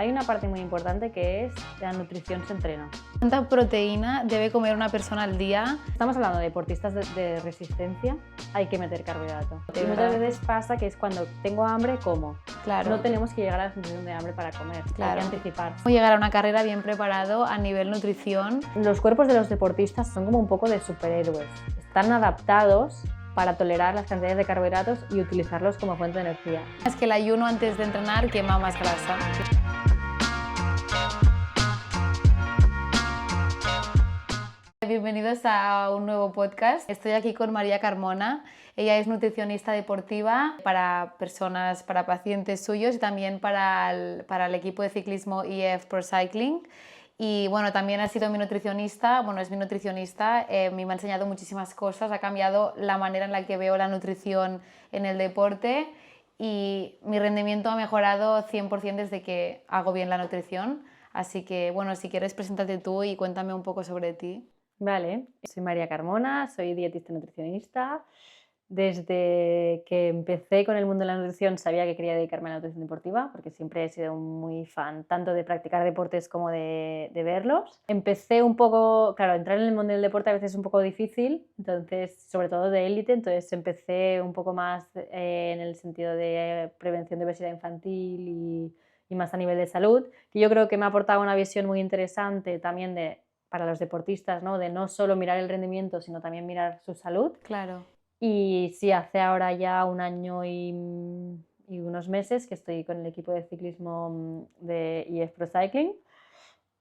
Hay una parte muy importante que es la nutrición se entrena. ¿Cuánta proteína debe comer una persona al día? Estamos hablando de deportistas de resistencia, hay que meter carbohidrato. De Y muchas verdad. veces pasa que es cuando tengo hambre, como. Claro. No tenemos que llegar a la sensación de hambre para comer, Claro. hay que anticipar. ¿Cómo llegar a una carrera bien preparado a nivel nutrición? Los cuerpos de los deportistas son como un poco de superhéroes. Están adaptados para tolerar las cantidades de carbohidratos y utilizarlos como fuente de energía. Es que el ayuno antes de entrenar quema más grasa. Bienvenidos a un nuevo podcast. Estoy aquí con María Carmona. Ella es nutricionista deportiva para personas, para pacientes suyos y también para el equipo de ciclismo EF Pro Cycling. Y bueno, también ha sido mi nutricionista, es mi nutricionista, me ha enseñado muchísimas cosas, ha cambiado la manera en la que veo la nutrición en el deporte y mi rendimiento ha mejorado 100% desde que hago bien la nutrición. Así que bueno, si quieres, preséntate tú y cuéntame un poco sobre ti. Vale, soy María Carmona, soy dietista nutricionista. Desde que empecé con el mundo de la nutrición sabía que quería dedicarme a la nutrición deportiva porque siempre he sido muy fan tanto de practicar deportes como de verlos. Empecé un poco, claro, entrar en el mundo del deporte a veces es un poco difícil, entonces, sobre todo de élite, entonces empecé un poco más en el sentido de prevención de obesidad infantil y más a nivel de salud, que yo creo que me ha aportado una visión muy interesante también para los deportistas, ¿no? De no solo mirar el rendimiento, sino también mirar su salud. Claro. Y sí, hace ahora ya un año y unos meses que estoy con el equipo de ciclismo de EF Pro Cycling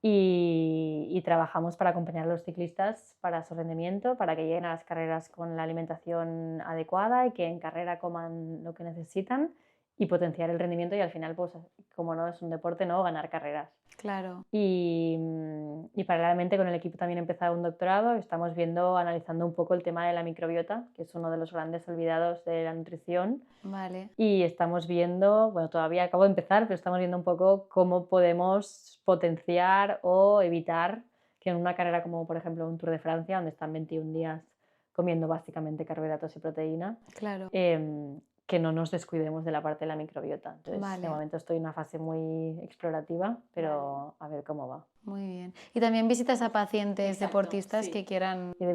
y trabajamos para acompañar a los ciclistas para su rendimiento, para que lleguen a las carreras con la alimentación adecuada y que en carrera coman lo que necesitan y potenciar el rendimiento y al final, pues como no es un deporte, ¿no? Ganar carreras. Claro. Y paralelamente con el equipo también he empezado un doctorado. Estamos analizando un poco el tema de la microbiota, que es uno de los grandes olvidados de la nutrición. Vale. Y estamos viendo, todavía acabo de empezar, pero estamos viendo un poco cómo podemos potenciar o evitar que en una carrera como por ejemplo un Tour de Francia, donde están 21 días comiendo básicamente carbohidratos y proteína, Claro. que no nos descuidemos de la parte de la microbiota. Entonces, Vale. de momento estoy en una fase muy explorativa, pero a ver cómo va. Muy bien. ¿Y también visitas a pacientes Exacto, deportistas sí. que quieran...? Y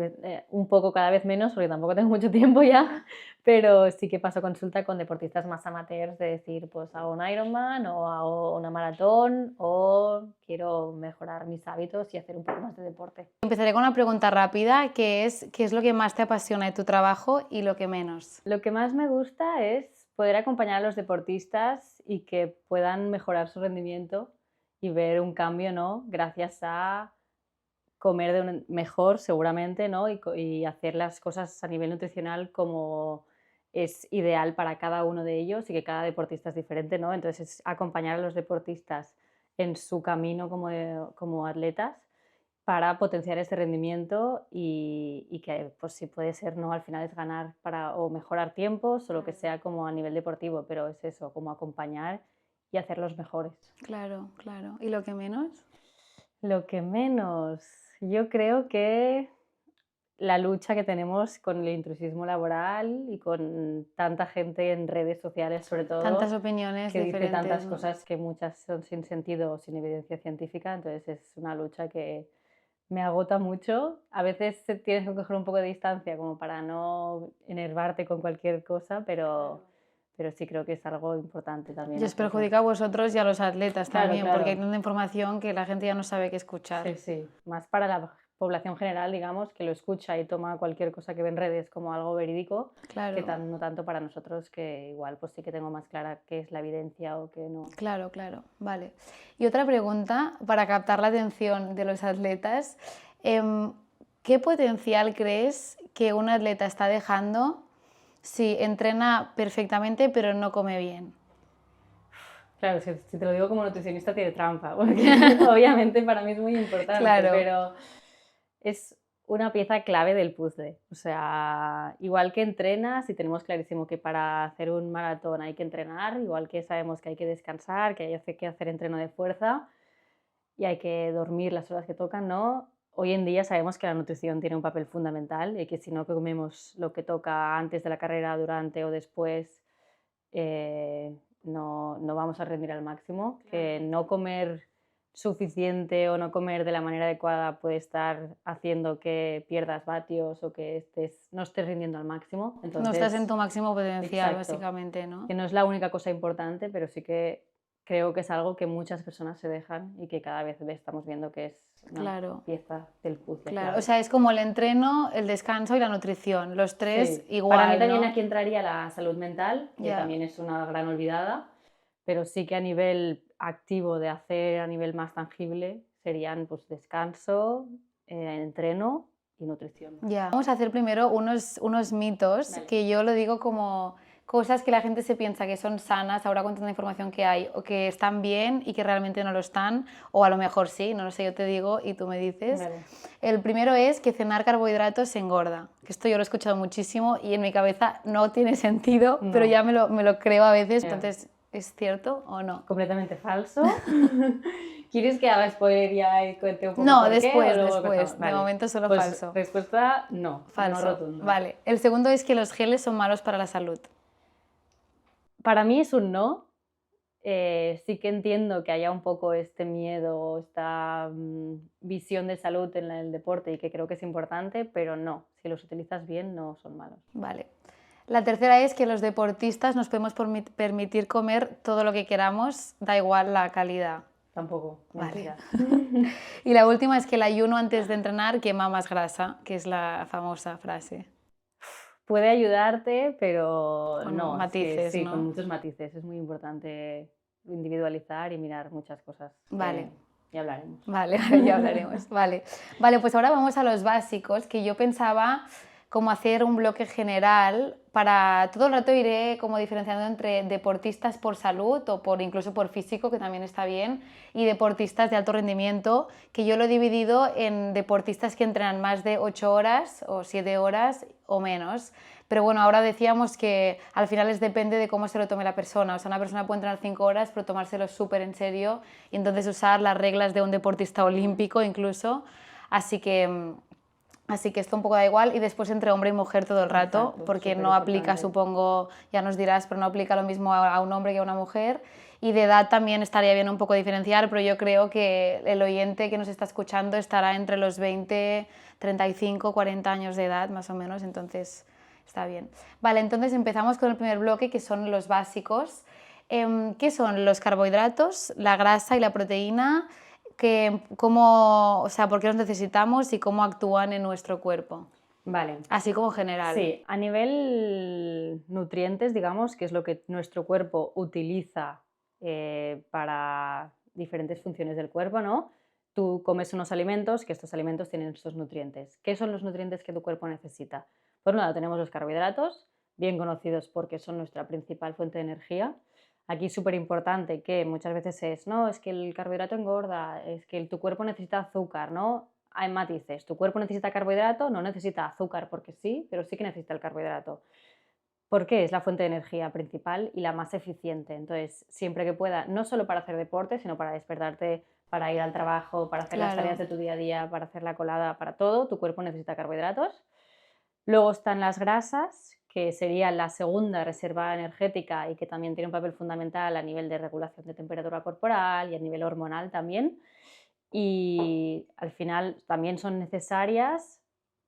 un poco cada vez menos, porque tampoco tengo mucho tiempo ya, pero sí que paso consulta con deportistas más amateurs de decir, pues hago un Ironman o hago una maratón o quiero mejorar mis hábitos y hacer un poco más de deporte. Empezaré con una pregunta rápida, que es ¿qué es lo que más te apasiona de tu trabajo y lo que menos? Lo que más me gusta es poder acompañar a los deportistas y que puedan mejorar su rendimiento y ver un cambio, ¿no? Gracias a comer mejor seguramente, ¿no? Y hacer las cosas a nivel nutricional como es ideal para cada uno de ellos y que cada deportista es diferente, ¿no? Entonces es acompañar a los deportistas en su camino como atletas para potenciar ese rendimiento y que, pues si puede ser, ¿no? Al final es ganar o mejorar tiempos o lo que sea como a nivel deportivo, pero es eso, como acompañar y hacerlos mejores. Claro, claro. ¿Y lo que menos? Lo que menos, yo creo que la lucha que tenemos con el intrusismo laboral y con tanta gente en redes sociales, sobre todo, Tantas opiniones que dice diferentes, tantas ¿no? cosas que muchas son sin sentido o sin evidencia científica, entonces es una lucha que me agota mucho. A veces tienes que coger un poco de distancia como para no enervarte con cualquier cosa, pero sí creo que es algo importante también. Y os perjudica a vosotros y a los atletas Claro, también, claro. porque hay tanta información que la gente ya no sabe qué escuchar. Sí, sí, más para la población general, digamos, que lo escucha y toma cualquier cosa que ve en redes como algo verídico, Claro. que no tanto para nosotros, que igual pues sí que tengo más clara qué es la evidencia o qué no. Claro, claro, vale. Y otra pregunta para captar la atención de los atletas. ¿Qué potencial crees que un atleta está dejando si entrena perfectamente pero no come bien? Claro, si te lo digo como nutricionista tiene trampa, porque obviamente para mí es muy importante, Claro. pero es una pieza clave del puzzle. O sea, igual que entrenas y tenemos clarísimo que para hacer un maratón hay que entrenar, igual que sabemos que hay que descansar, que hay que hacer entreno de fuerza y hay que dormir las horas que tocan, ¿no? Hoy en día sabemos que la nutrición tiene un papel fundamental y que si no comemos lo que toca antes de la carrera, durante o después, no vamos a rendir al máximo, que no comer suficiente o no comer de la manera adecuada puede estar haciendo que pierdas vatios o que no estés rindiendo al máximo. No estás en Entonces, tu máximo potencial, exacto, básicamente, ¿no? que no es la única cosa importante, pero sí que creo que es algo que muchas personas se dejan y que cada vez estamos viendo que es una Claro. pieza del puzzle Claro, clave. o sea, es como el entreno, el descanso y la nutrición, los tres Sí, igual, para mí también ¿no? aquí entraría la salud mental, que Ya. también es una gran olvidada, pero sí que a nivel activo de hacer a nivel más tangible serían pues descanso, entreno y nutrición. Ya. Vamos a hacer primero unos mitos, Vale. que yo lo digo como cosas que la gente se piensa que son sanas ahora con tanta información que hay, o que están bien y que realmente no lo están, o a lo mejor sí, no lo sé, yo te digo y tú me dices. Vale. El primero es que cenar carbohidratos engorda, que esto yo lo he escuchado muchísimo y en mi cabeza no tiene sentido, No. pero ya me lo creo a veces, Ya. entonces, ¿es cierto o no? Completamente falso. ¿Quieres que haga spoiler ya y cuente un poco No, por qué? después, O luego después. empezamos? De Vale. momento solo Pues falso. respuesta no, Falso. no rotundo. Vale. El segundo es que los geles son malos para la salud. Para mí es un no. Sí que entiendo que haya un poco este miedo, esta visión de salud en el deporte y que creo que es importante, pero no, si los utilizas bien no son malos. Vale. La tercera es que los deportistas nos podemos permitir comer todo lo que queramos, da igual la calidad. Tampoco, mentira. Y la última es que el ayuno antes de entrenar quema más grasa, que es la famosa frase. Puede ayudarte, pero Con no, es que matices, sí, ¿no? con muchos matices. Es muy importante individualizar y mirar muchas cosas. Vale. Ya hablaremos. Vale, ya hablaremos. Vale, pues ahora vamos a los básicos, que yo pensaba como hacer un bloque general para todo el rato iré como diferenciando entre deportistas por salud o incluso por físico, que también está bien, y deportistas de alto rendimiento, que yo lo he dividido en deportistas que entrenan más de 8 horas o 7 horas o menos. Pero bueno, ahora decíamos que al final depende de cómo se lo tome la persona. O sea, una persona puede entrenar 5 horas, pero tomárselo súper en serio y entonces usar las reglas de un deportista olímpico incluso. Así que esto un poco da igual y después entre hombre y mujer todo el rato, Exacto, porque no aplica, supongo, ya nos dirás, pero no aplica lo mismo a un hombre que a una mujer. Y de edad también estaría bien un poco diferenciar, pero yo creo que el oyente que nos está escuchando estará entre los 20, 35, 40 años de edad más o menos, entonces está bien. Vale, entonces empezamos con el primer bloque, que son los básicos. ¿Qué son los carbohidratos, la grasa y la proteína? O sea, ¿por qué los necesitamos y cómo actúan en nuestro cuerpo? Vale. Así como general. Sí, a nivel nutrientes, digamos, que es lo que nuestro cuerpo utiliza para diferentes funciones del cuerpo, ¿no? Tú comes unos alimentos, que estos alimentos tienen estos nutrientes. ¿Qué son los nutrientes que tu cuerpo necesita? Por un lado tenemos los carbohidratos, bien conocidos porque son nuestra principal fuente de energía. Aquí es súper importante que muchas veces no, es que el carbohidrato engorda, es que tu cuerpo necesita azúcar, ¿no? Hay matices. Tu cuerpo necesita carbohidrato, no necesita azúcar porque sí, pero sí que necesita el carbohidrato. ¿Por qué? Es la fuente de energía principal y la más eficiente. Entonces, siempre que pueda, no solo para hacer deporte, sino para despertarte, para ir al trabajo, para hacer las tareas de tu día a día, para hacer la colada, para todo, tu cuerpo necesita carbohidratos. Luego están las grasas, que sería la segunda reserva energética y que también tiene un papel fundamental a nivel de regulación de temperatura corporal y a nivel hormonal también. Y al final también son necesarias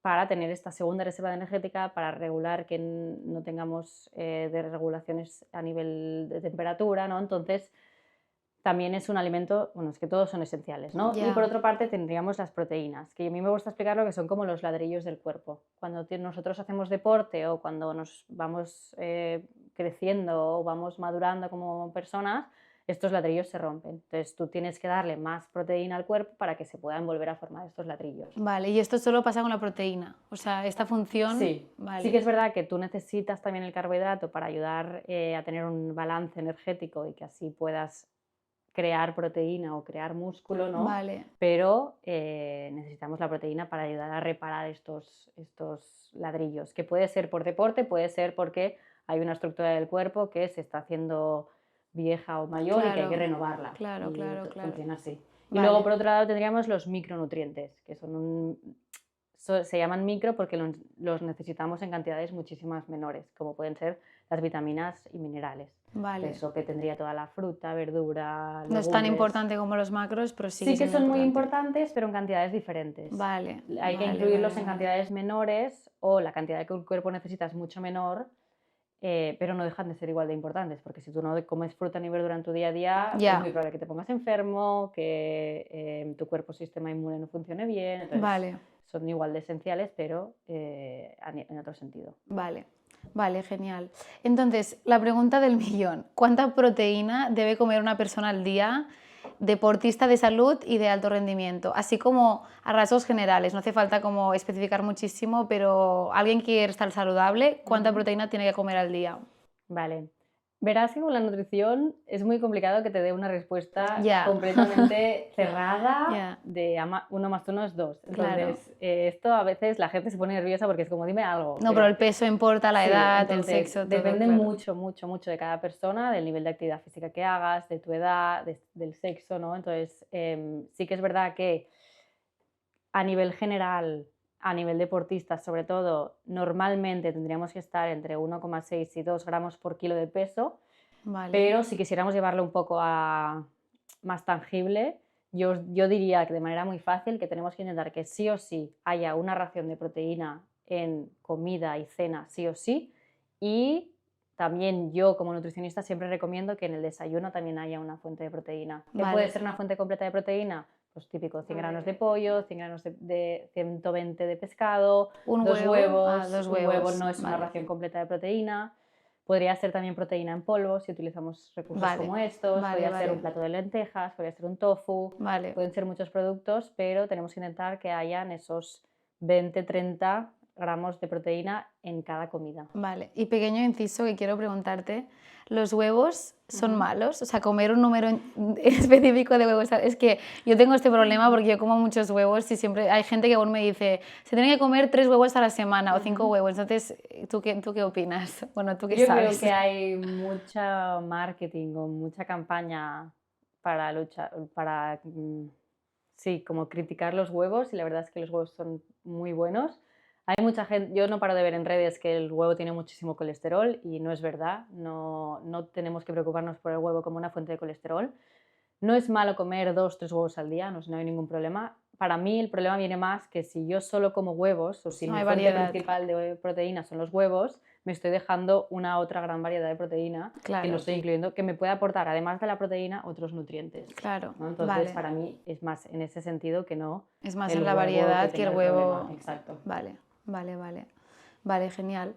para tener esta segunda reserva energética, para regular que no tengamos desregulaciones a nivel de temperatura, ¿no? Entonces, también es un alimento, bueno, es que todos son esenciales, ¿no? Ya. Y por otra parte tendríamos las proteínas, que a mí me gusta explicarlo que son como los ladrillos del cuerpo. Cuando nosotros hacemos deporte o cuando nos vamos creciendo o vamos madurando como personas, estos ladrillos se rompen. Entonces tú tienes que darle más proteína al cuerpo para que se puedan volver a formar estos ladrillos. Vale, y esto solo pasa con la proteína, o sea, esta función... Sí, vale. Sí que es verdad que tú necesitas también el carbohidrato para ayudar a tener un balance energético y que así puedas crear proteína o crear músculo, ¿no? Vale. Pero necesitamos la proteína para ayudar a reparar estos ladrillos, que puede ser por deporte, puede ser porque hay una estructura del cuerpo que se está haciendo vieja o mayor y que hay que renovarla. Claro. Funciona así. Vale. Y luego, por otro lado, tendríamos los micronutrientes, que se llaman micro porque los necesitamos en cantidades muchísimas menores, como pueden ser las vitaminas y minerales. Vale. Eso que tendría toda la fruta, verdura, No es tan legumbres. importante como los macros, pero Sí sigue que siendo son muy importante. importantes, pero en cantidades diferentes. Vale. Hay que vale, incluirlos vale, en vale. cantidades menores o la cantidad que el cuerpo necesita es mucho menor, pero no dejan de ser igual de importantes, porque si tú no comes fruta ni verdura en tu día a día, Ya. es muy probable que te pongas enfermo, que tu cuerpo sistema inmune no funcione bien. Entonces, Vale. son igual de esenciales, pero en otro sentido. Vale. Vale, genial. Entonces, la pregunta del millón. ¿Cuánta proteína debe comer una persona al día, deportista de salud y de alto rendimiento? Así como a rasgos generales, no hace falta como especificar muchísimo, pero alguien que quiere estar saludable, ¿cuánta proteína tiene que comer al día? Vale. Verás que con la nutrición es muy complicado que te dé una respuesta Ya. completamente cerrada Ya. de 1 más 1 es 2. Claro. Entonces, esto a veces la gente se pone nerviosa porque es como, dime algo. No, pero el peso importa, la Sí, edad, el entonces, sexo, todo, depende claro. mucho de cada persona, del nivel de actividad física que hagas, de tu edad, del sexo, ¿no? Entonces, sí que es verdad que a nivel general, a nivel deportista sobre todo, normalmente tendríamos que estar entre 1,6 y 2 gramos por kilo de peso, Vale. pero si quisiéramos llevarlo un poco a más tangible, yo diría que de manera muy fácil que tenemos que intentar que sí o sí haya una ración de proteína en comida y cena, sí o sí, y también yo como nutricionista siempre recomiendo que en el desayuno también haya una fuente de proteína. ¿Qué Vale. puede ser una fuente completa de proteína? Pues típico, 100 granos de pollo, 100 granos de 120 de pescado, ¿Un 2 huevo? huevos. Dos Un huevo huevos. no es una Vale. ración completa de proteína. Podría ser también proteína en polvo si utilizamos recursos Vale. como estos. Vale, Podría ser vale. un plato de lentejas, podría ser un tofu. Vale. Pueden ser muchos productos, pero tenemos que intentar que hayan esos 20-30 gramos de proteína en cada comida. Vale, y pequeño inciso que quiero preguntarte, ¿los huevos son malos? O sea, comer un número específico de huevos. Es que yo tengo este problema porque yo como muchos huevos y siempre hay gente que aún me dice, se tiene que comer 3 huevos a la semana o 5 huevos. Entonces, ¿tú qué opinas? Bueno, ¿tú qué Yo sabes? creo que hay mucha marketing o mucha campaña para luchar, para sí, como criticar los huevos, y la verdad es que los huevos son muy buenos. Hay mucha gente, yo no paro de ver en redes que el huevo tiene muchísimo colesterol y no es verdad, no tenemos que preocuparnos por el huevo como una fuente de colesterol. No es malo comer 2-3 huevos al día, no hay ningún problema. Para mí el problema viene más que si yo solo como huevos o si No mi hay fuente variedad. principal de proteína son los huevos, me estoy dejando una otra gran variedad de proteína que Claro. no estoy incluyendo, que me puede aportar, además de la proteína, otros nutrientes. Claro, ¿no? Entonces, vale. para mí es más en ese sentido que no Es más el en la huevo variedad que tenga el problema. huevo. Exacto. Vale, vale, vale. Vale, genial.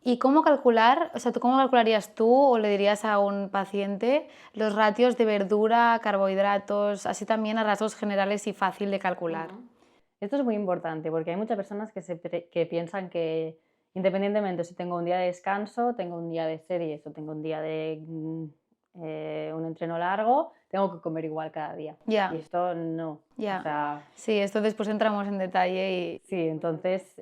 ¿Y cómo calcular, o sea, cómo calcularías tú o le dirías a un paciente los ratios de verdura, carbohidratos, así también a rasgos generales y fácil de calcular? Esto es muy importante porque hay muchas personas que piensan que independientemente si tengo un día de descanso, tengo un día de series o tengo un día de un entreno largo, tengo que comer igual cada día. Ya. Y esto no. Ya. O sea, Sí, esto después entramos en detalle y... sí, entonces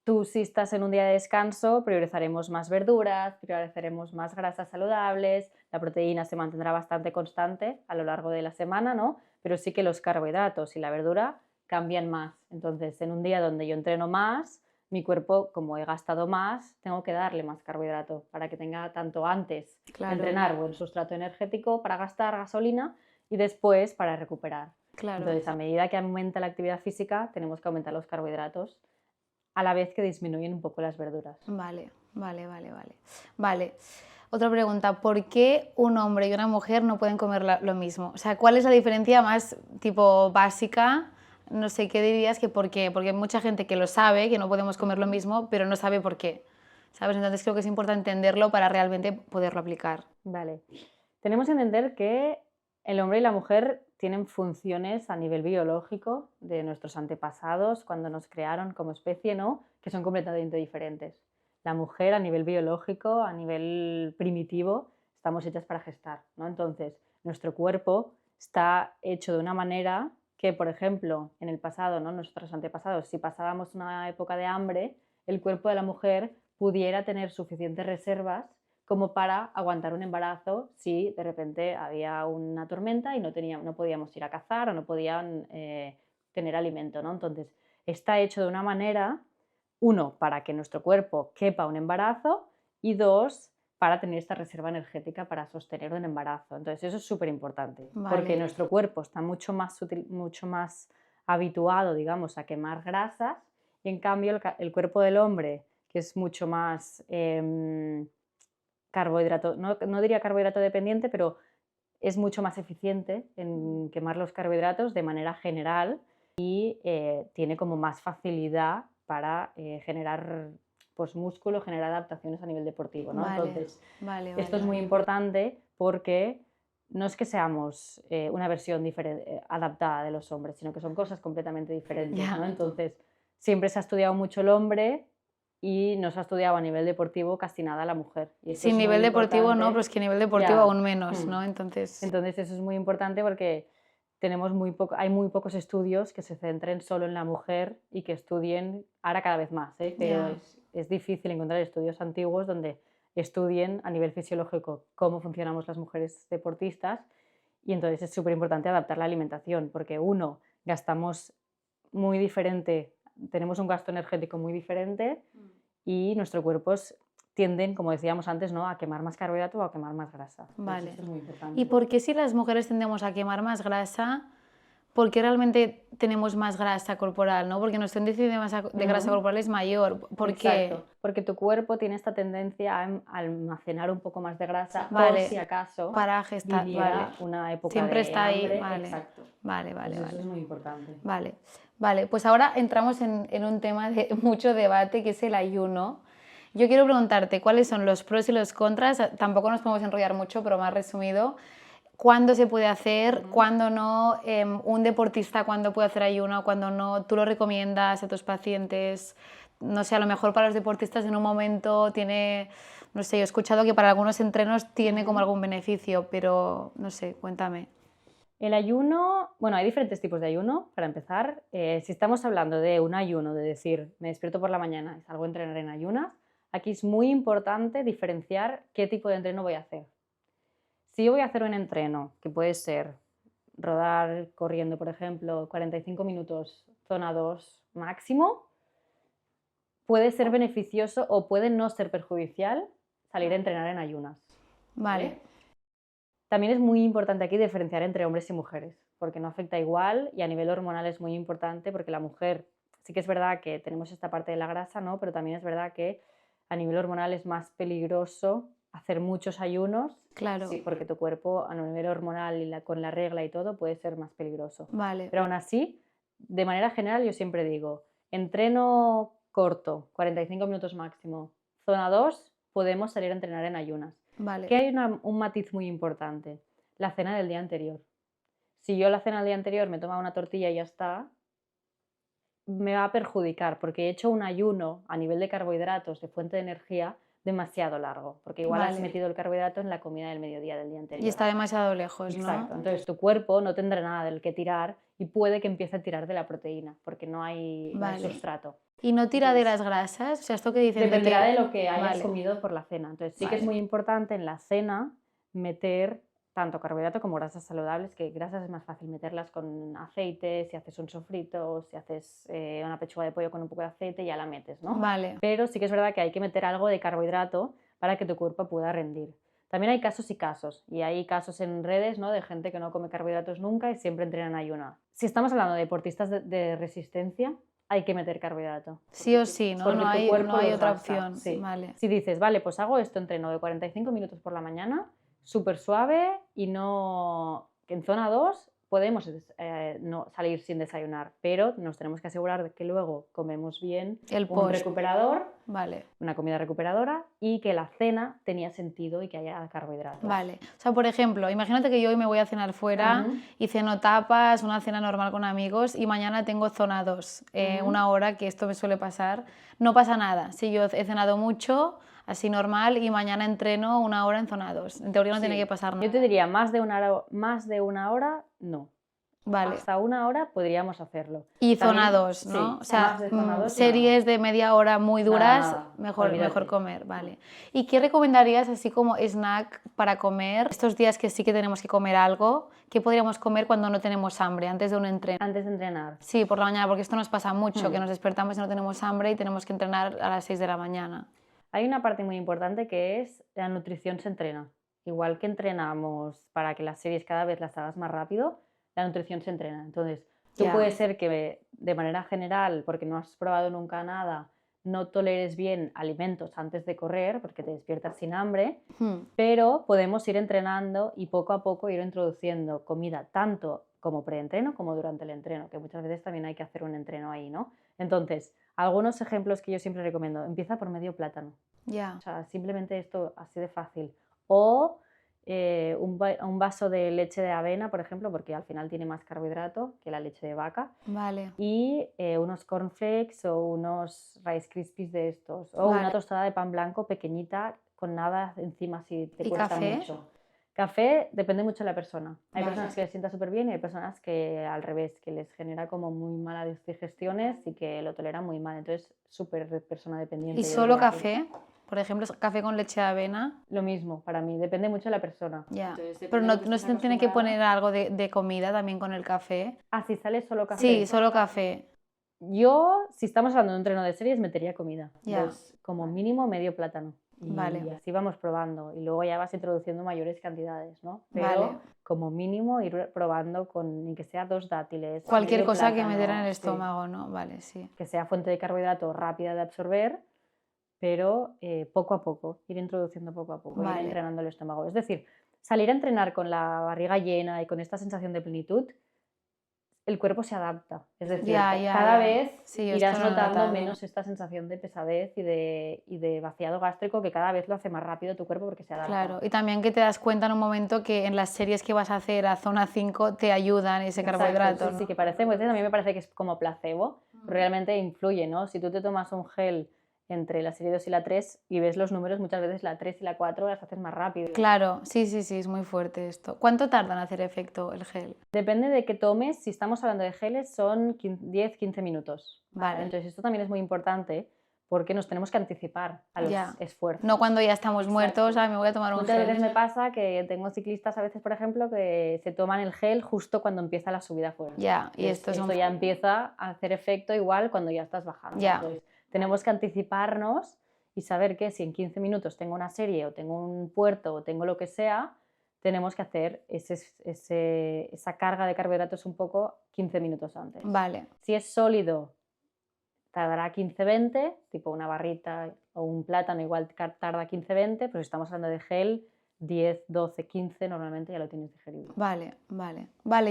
tú si estás en un día de descanso priorizaremos más verduras, priorizaremos más grasas saludables, la proteína se mantendrá bastante constante a lo largo de la semana, ¿no? Pero sí que los carbohidratos y la verdura cambian más. Entonces, en un día donde yo entreno más, mi cuerpo, como he gastado más, tengo que darle más carbohidrato para que tenga tanto antes Claro. de entrenar buen sustrato energético para gastar gasolina y después para recuperar. Claro. Entonces, a medida que aumenta la actividad física, tenemos que aumentar los carbohidratos a la vez que disminuyen un poco las verduras. Vale, vale, vale, vale. Vale. Otra pregunta, ¿por qué un hombre y una mujer no pueden comer lo mismo? O sea, ¿cuál es la diferencia más tipo básica? No sé, ¿qué dirías que por qué? Porque hay mucha gente que lo sabe, que no podemos comer lo mismo, pero no sabe por qué. ¿Sabes? Entonces creo que es importante entenderlo para realmente poderlo aplicar. Vale. Tenemos que entender que el hombre y la mujer tienen funciones a nivel biológico de nuestros antepasados cuando nos crearon como especie, ¿no? Que son completamente diferentes. La mujer a nivel biológico, a nivel primitivo, estamos hechas para gestar, ¿no? Entonces, nuestro cuerpo está hecho de una manera que, por ejemplo, en el pasado, ¿no? Nuestros antepasados, si pasábamos una época de hambre, el cuerpo de la mujer pudiera tener suficientes reservas como para aguantar un embarazo si de repente había una tormenta y no podíamos ir a cazar o no podían tener alimento, ¿no? Entonces, está hecho de una manera, uno, para que nuestro cuerpo quepa un embarazo y 2, para tener esta reserva energética para sostener un embarazo. Entonces eso es súper importante, porque nuestro cuerpo está mucho más habituado, digamos, a quemar grasas, y en cambio el cuerpo del hombre, que es mucho más carbohidrato, no diría carbohidrato dependiente, pero es mucho más eficiente en quemar los carbohidratos de manera general y tiene como más facilidad para generar pues, músculo, generar adaptaciones a nivel deportivo, ¿no? Entonces, esto es muy importante porque no es que seamos una versión adaptada de los hombres, sino que son cosas completamente diferentes, ¿no? Entonces, siempre se ha estudiado mucho el hombre y no se ha estudiado a nivel deportivo casi nada a la mujer. Y sin nivel deportivo no, pero es que a nivel deportivo aún menos, ¿no? Entonces eso es muy importante porque hay muy pocos estudios que se centren solo en la mujer y que estudien, ahora cada vez más, pero es difícil encontrar estudios antiguos donde estudien a nivel fisiológico cómo funcionamos las mujeres deportistas, y entonces es súper importante adaptar la alimentación porque gastamos muy diferente, tenemos un gasto energético muy diferente y nuestros cuerpos tienden, como decíamos antes, ¿no?, a quemar más carbohidrato o a quemar más grasa. Vale. Eso es muy importante. ¿Y por qué si las mujeres tendemos a quemar más grasa, por qué realmente tenemos más grasa corporal, ¿no? Porque nuestro índice de grasa corporal es mayor. ¿Por qué? Porque tu cuerpo tiene esta tendencia a almacenar un poco más de grasa por si acaso para gestar, viviera una época siempre de está hambre. ahí, Exacto. Vale. Eso es muy importante. Vale, pues ahora entramos en un tema de mucho debate, que es el ayuno. Yo quiero preguntarte cuáles son los pros y los contras, tampoco nos podemos enrollar mucho, pero más resumido. ¿Cuándo se puede hacer? ¿Cuándo no? Un deportista, ¿cuándo puede hacer ayuno? ¿Cuándo no? ¿Tú lo recomiendas a tus pacientes? No sé, a lo mejor para los deportistas en un momento tiene, no sé, yo he escuchado que para algunos entrenos tiene como algún beneficio, pero no sé, cuéntame. El ayuno, bueno, hay diferentes tipos de ayuno, para empezar. Si estamos hablando de un ayuno, de decir, me despierto por la mañana y salgo a entrenar en ayunas, aquí es muy importante diferenciar qué tipo de entreno voy a hacer. Si yo voy a hacer un entreno, que puede ser rodar corriendo, por ejemplo, 45 minutos, zona 2 máximo, puede ser beneficioso o puede no ser perjudicial salir a entrenar en ayunas. Vale. También es muy importante aquí diferenciar entre hombres y mujeres, porque no afecta igual, y a nivel hormonal es muy importante porque la mujer, sí que es verdad que tenemos esta parte de la grasa, ¿no?, pero también es verdad que a nivel hormonal es más peligroso hacer muchos ayunos. Claro. Sí, porque tu cuerpo a nivel hormonal y con la regla y todo puede ser más peligroso. Vale. Pero aún así, de manera general yo siempre digo, entreno corto, 45 minutos máximo, zona 2, podemos salir a entrenar en ayunas. Vale. Que hay un matiz muy importante, la cena del día anterior. Si yo la cena del día anterior me tomo una tortilla y ya está, me va a perjudicar porque he hecho un ayuno a nivel de carbohidratos, de fuente de energía, demasiado largo, porque igual has metido el carbohidrato en la comida del mediodía del día anterior. Y está demasiado lejos, ¿no? Exacto. Entonces tu cuerpo no tendrá nada del que tirar y puede que empiece a tirar de la proteína porque no hay sustrato. ¿Y no tira de las grasas? O sea, esto que dicen dependerá de lo que hayas comido por la cena. Entonces sí que es muy importante en la cena meter tanto carbohidrato como grasas saludables, que grasas es más fácil meterlas con aceite, si haces un sofrito, si haces una pechuga de pollo con un poco de aceite, ya la metes, ¿no? Vale. Pero sí que es verdad que hay que meter algo de carbohidrato para que tu cuerpo pueda rendir. También hay casos y casos, y hay casos en redes, ¿no?, de gente que no come carbohidratos nunca y siempre entrena en ayuno. Si estamos hablando de deportistas de resistencia, hay que meter carbohidrato. Sí o sí, ¿no? No hay otra opción. Sí. Vale. Si dices, vale, pues hago esto, entreno de 45 minutos por la mañana, súper suave y no... En zona 2 podemos no salir sin desayunar, pero nos tenemos que asegurar de que luego comemos bien un recuperador, una comida recuperadora, y que la cena tenía sentido y que haya carbohidratos. Vale. O sea, por ejemplo, imagínate que yo hoy me voy a cenar fuera y ceno tapas, una cena normal con amigos, y mañana tengo zona 2, una hora, que esto me suele pasar. No pasa nada. Si yo he cenado mucho, así normal, y mañana entreno una hora en zona 2. En teoría no tiene que pasar nada. Yo te diría más de una hora, no. Vale. Hasta una hora podríamos hacerlo. Y zona 2, ¿no? Sí, o sea, series de media hora muy duras, mejor comer, vale. ¿Y qué recomendarías así como snack para comer? Estos días que sí que tenemos que comer algo, ¿qué podríamos comer cuando no tenemos hambre, antes de un entreno? Antes de entrenar. Sí, por la mañana, porque esto nos pasa mucho, que nos despertamos y no tenemos hambre y tenemos que entrenar a las 6 de la mañana. Hay una parte muy importante que es la nutrición se entrena. Igual que entrenamos para que las series cada vez las hagas más rápido, la nutrición se entrena. Entonces, tú Ya. puede ser que de manera general, porque no has probado nunca nada, no toleres bien alimentos antes de correr, porque te despiertas sin hambre, pero podemos ir entrenando y poco a poco ir introduciendo comida tanto como preentreno como durante el entreno, que muchas veces también hay que hacer un entreno ahí, ¿no? Entonces, algunos ejemplos que yo siempre recomiendo, empieza por medio plátano. Ya. O sea, simplemente esto así de fácil. O un vaso de leche de avena, por ejemplo, porque al final tiene más carbohidrato que la leche de vaca. Vale. Y unos cornflakes o unos Rice Krispies de estos. O una Vale. tostada de pan blanco pequeñita con nada encima si te ¿Y cuesta café? mucho. Café depende mucho de la persona. Hay Vale. personas que les sienta súper bien y hay personas que al revés, que les genera como muy malas digestiones y que lo toleran muy mal. Entonces, súper persona dependiente. ¿Y yo solo diría. café? Por ejemplo, café con leche de avena. Lo mismo, para mí, depende mucho de la persona. Ya. Entonces, depende Pero de no, lo que no estés se tiene que acostumbrada. poner algo de comida también con el café. Ah, si sale solo café. Sí, solo café. Yo, si estamos hablando de un entreno de series, metería comida. Ya. Entonces, como mínimo medio plátano. Y Vale. así vamos probando. Y luego ya vas introduciendo mayores cantidades, ¿no? Pero Vale. como mínimo ir probando con ni que sea 2 dátiles. Cualquier medio cosa que plátano, meter en el sí. estómago, ¿no? Vale, sí. Que sea fuente de carbohidrato rápida de absorber, pero poco a poco, ir introduciendo poco a poco, ir Vale. entrenando el estómago. Es decir, salir a entrenar con la barriga llena y con esta sensación de plenitud, el cuerpo se adapta. Es decir, cada vez Sí, yo irás esto lo he notando notado. menos esta sensación de pesadez y de vaciado gástrico, que cada vez lo hace más rápido tu cuerpo porque se adapta. Claro, y también que te das cuenta en un momento que en las series que vas a hacer a zona 5 te ayudan ese Exacto, carbohidrato, sí, ¿no? sí, que parece, pues, a mí me parece que es como placebo, pero realmente influye, ¿no? Si tú te tomas un gel entre la serie 2 y la 3 y ves los números, muchas veces la 3 y la 4 las haces más rápido. Claro, sí, es muy fuerte esto. ¿Cuánto tarda en hacer efecto el gel? Depende de qué tomes, si estamos hablando de geles son 10-15 minutos. Vale. Entonces esto también es muy importante porque nos tenemos que anticipar a los Ya. esfuerzos. No cuando ya estamos muertos, me voy a tomar un Muchas gel. veces me pasa que tengo ciclistas a veces, por ejemplo, que se toman el gel justo cuando empieza la subida fuerte. Ya, y esto es esto ya empieza a hacer efecto igual cuando ya estás bajando. Ya. Entonces, tenemos que anticiparnos y saber que si en 15 minutos tengo una serie o tengo un puerto o tengo lo que sea, tenemos que hacer esa carga de carbohidratos un poco 15 minutos antes. Vale. Si es sólido, tardará 15-20, tipo una barrita o un plátano igual tarda 15-20, pero si estamos hablando de gel, 10, 12, 15 normalmente ya lo tienes digerido. Vale,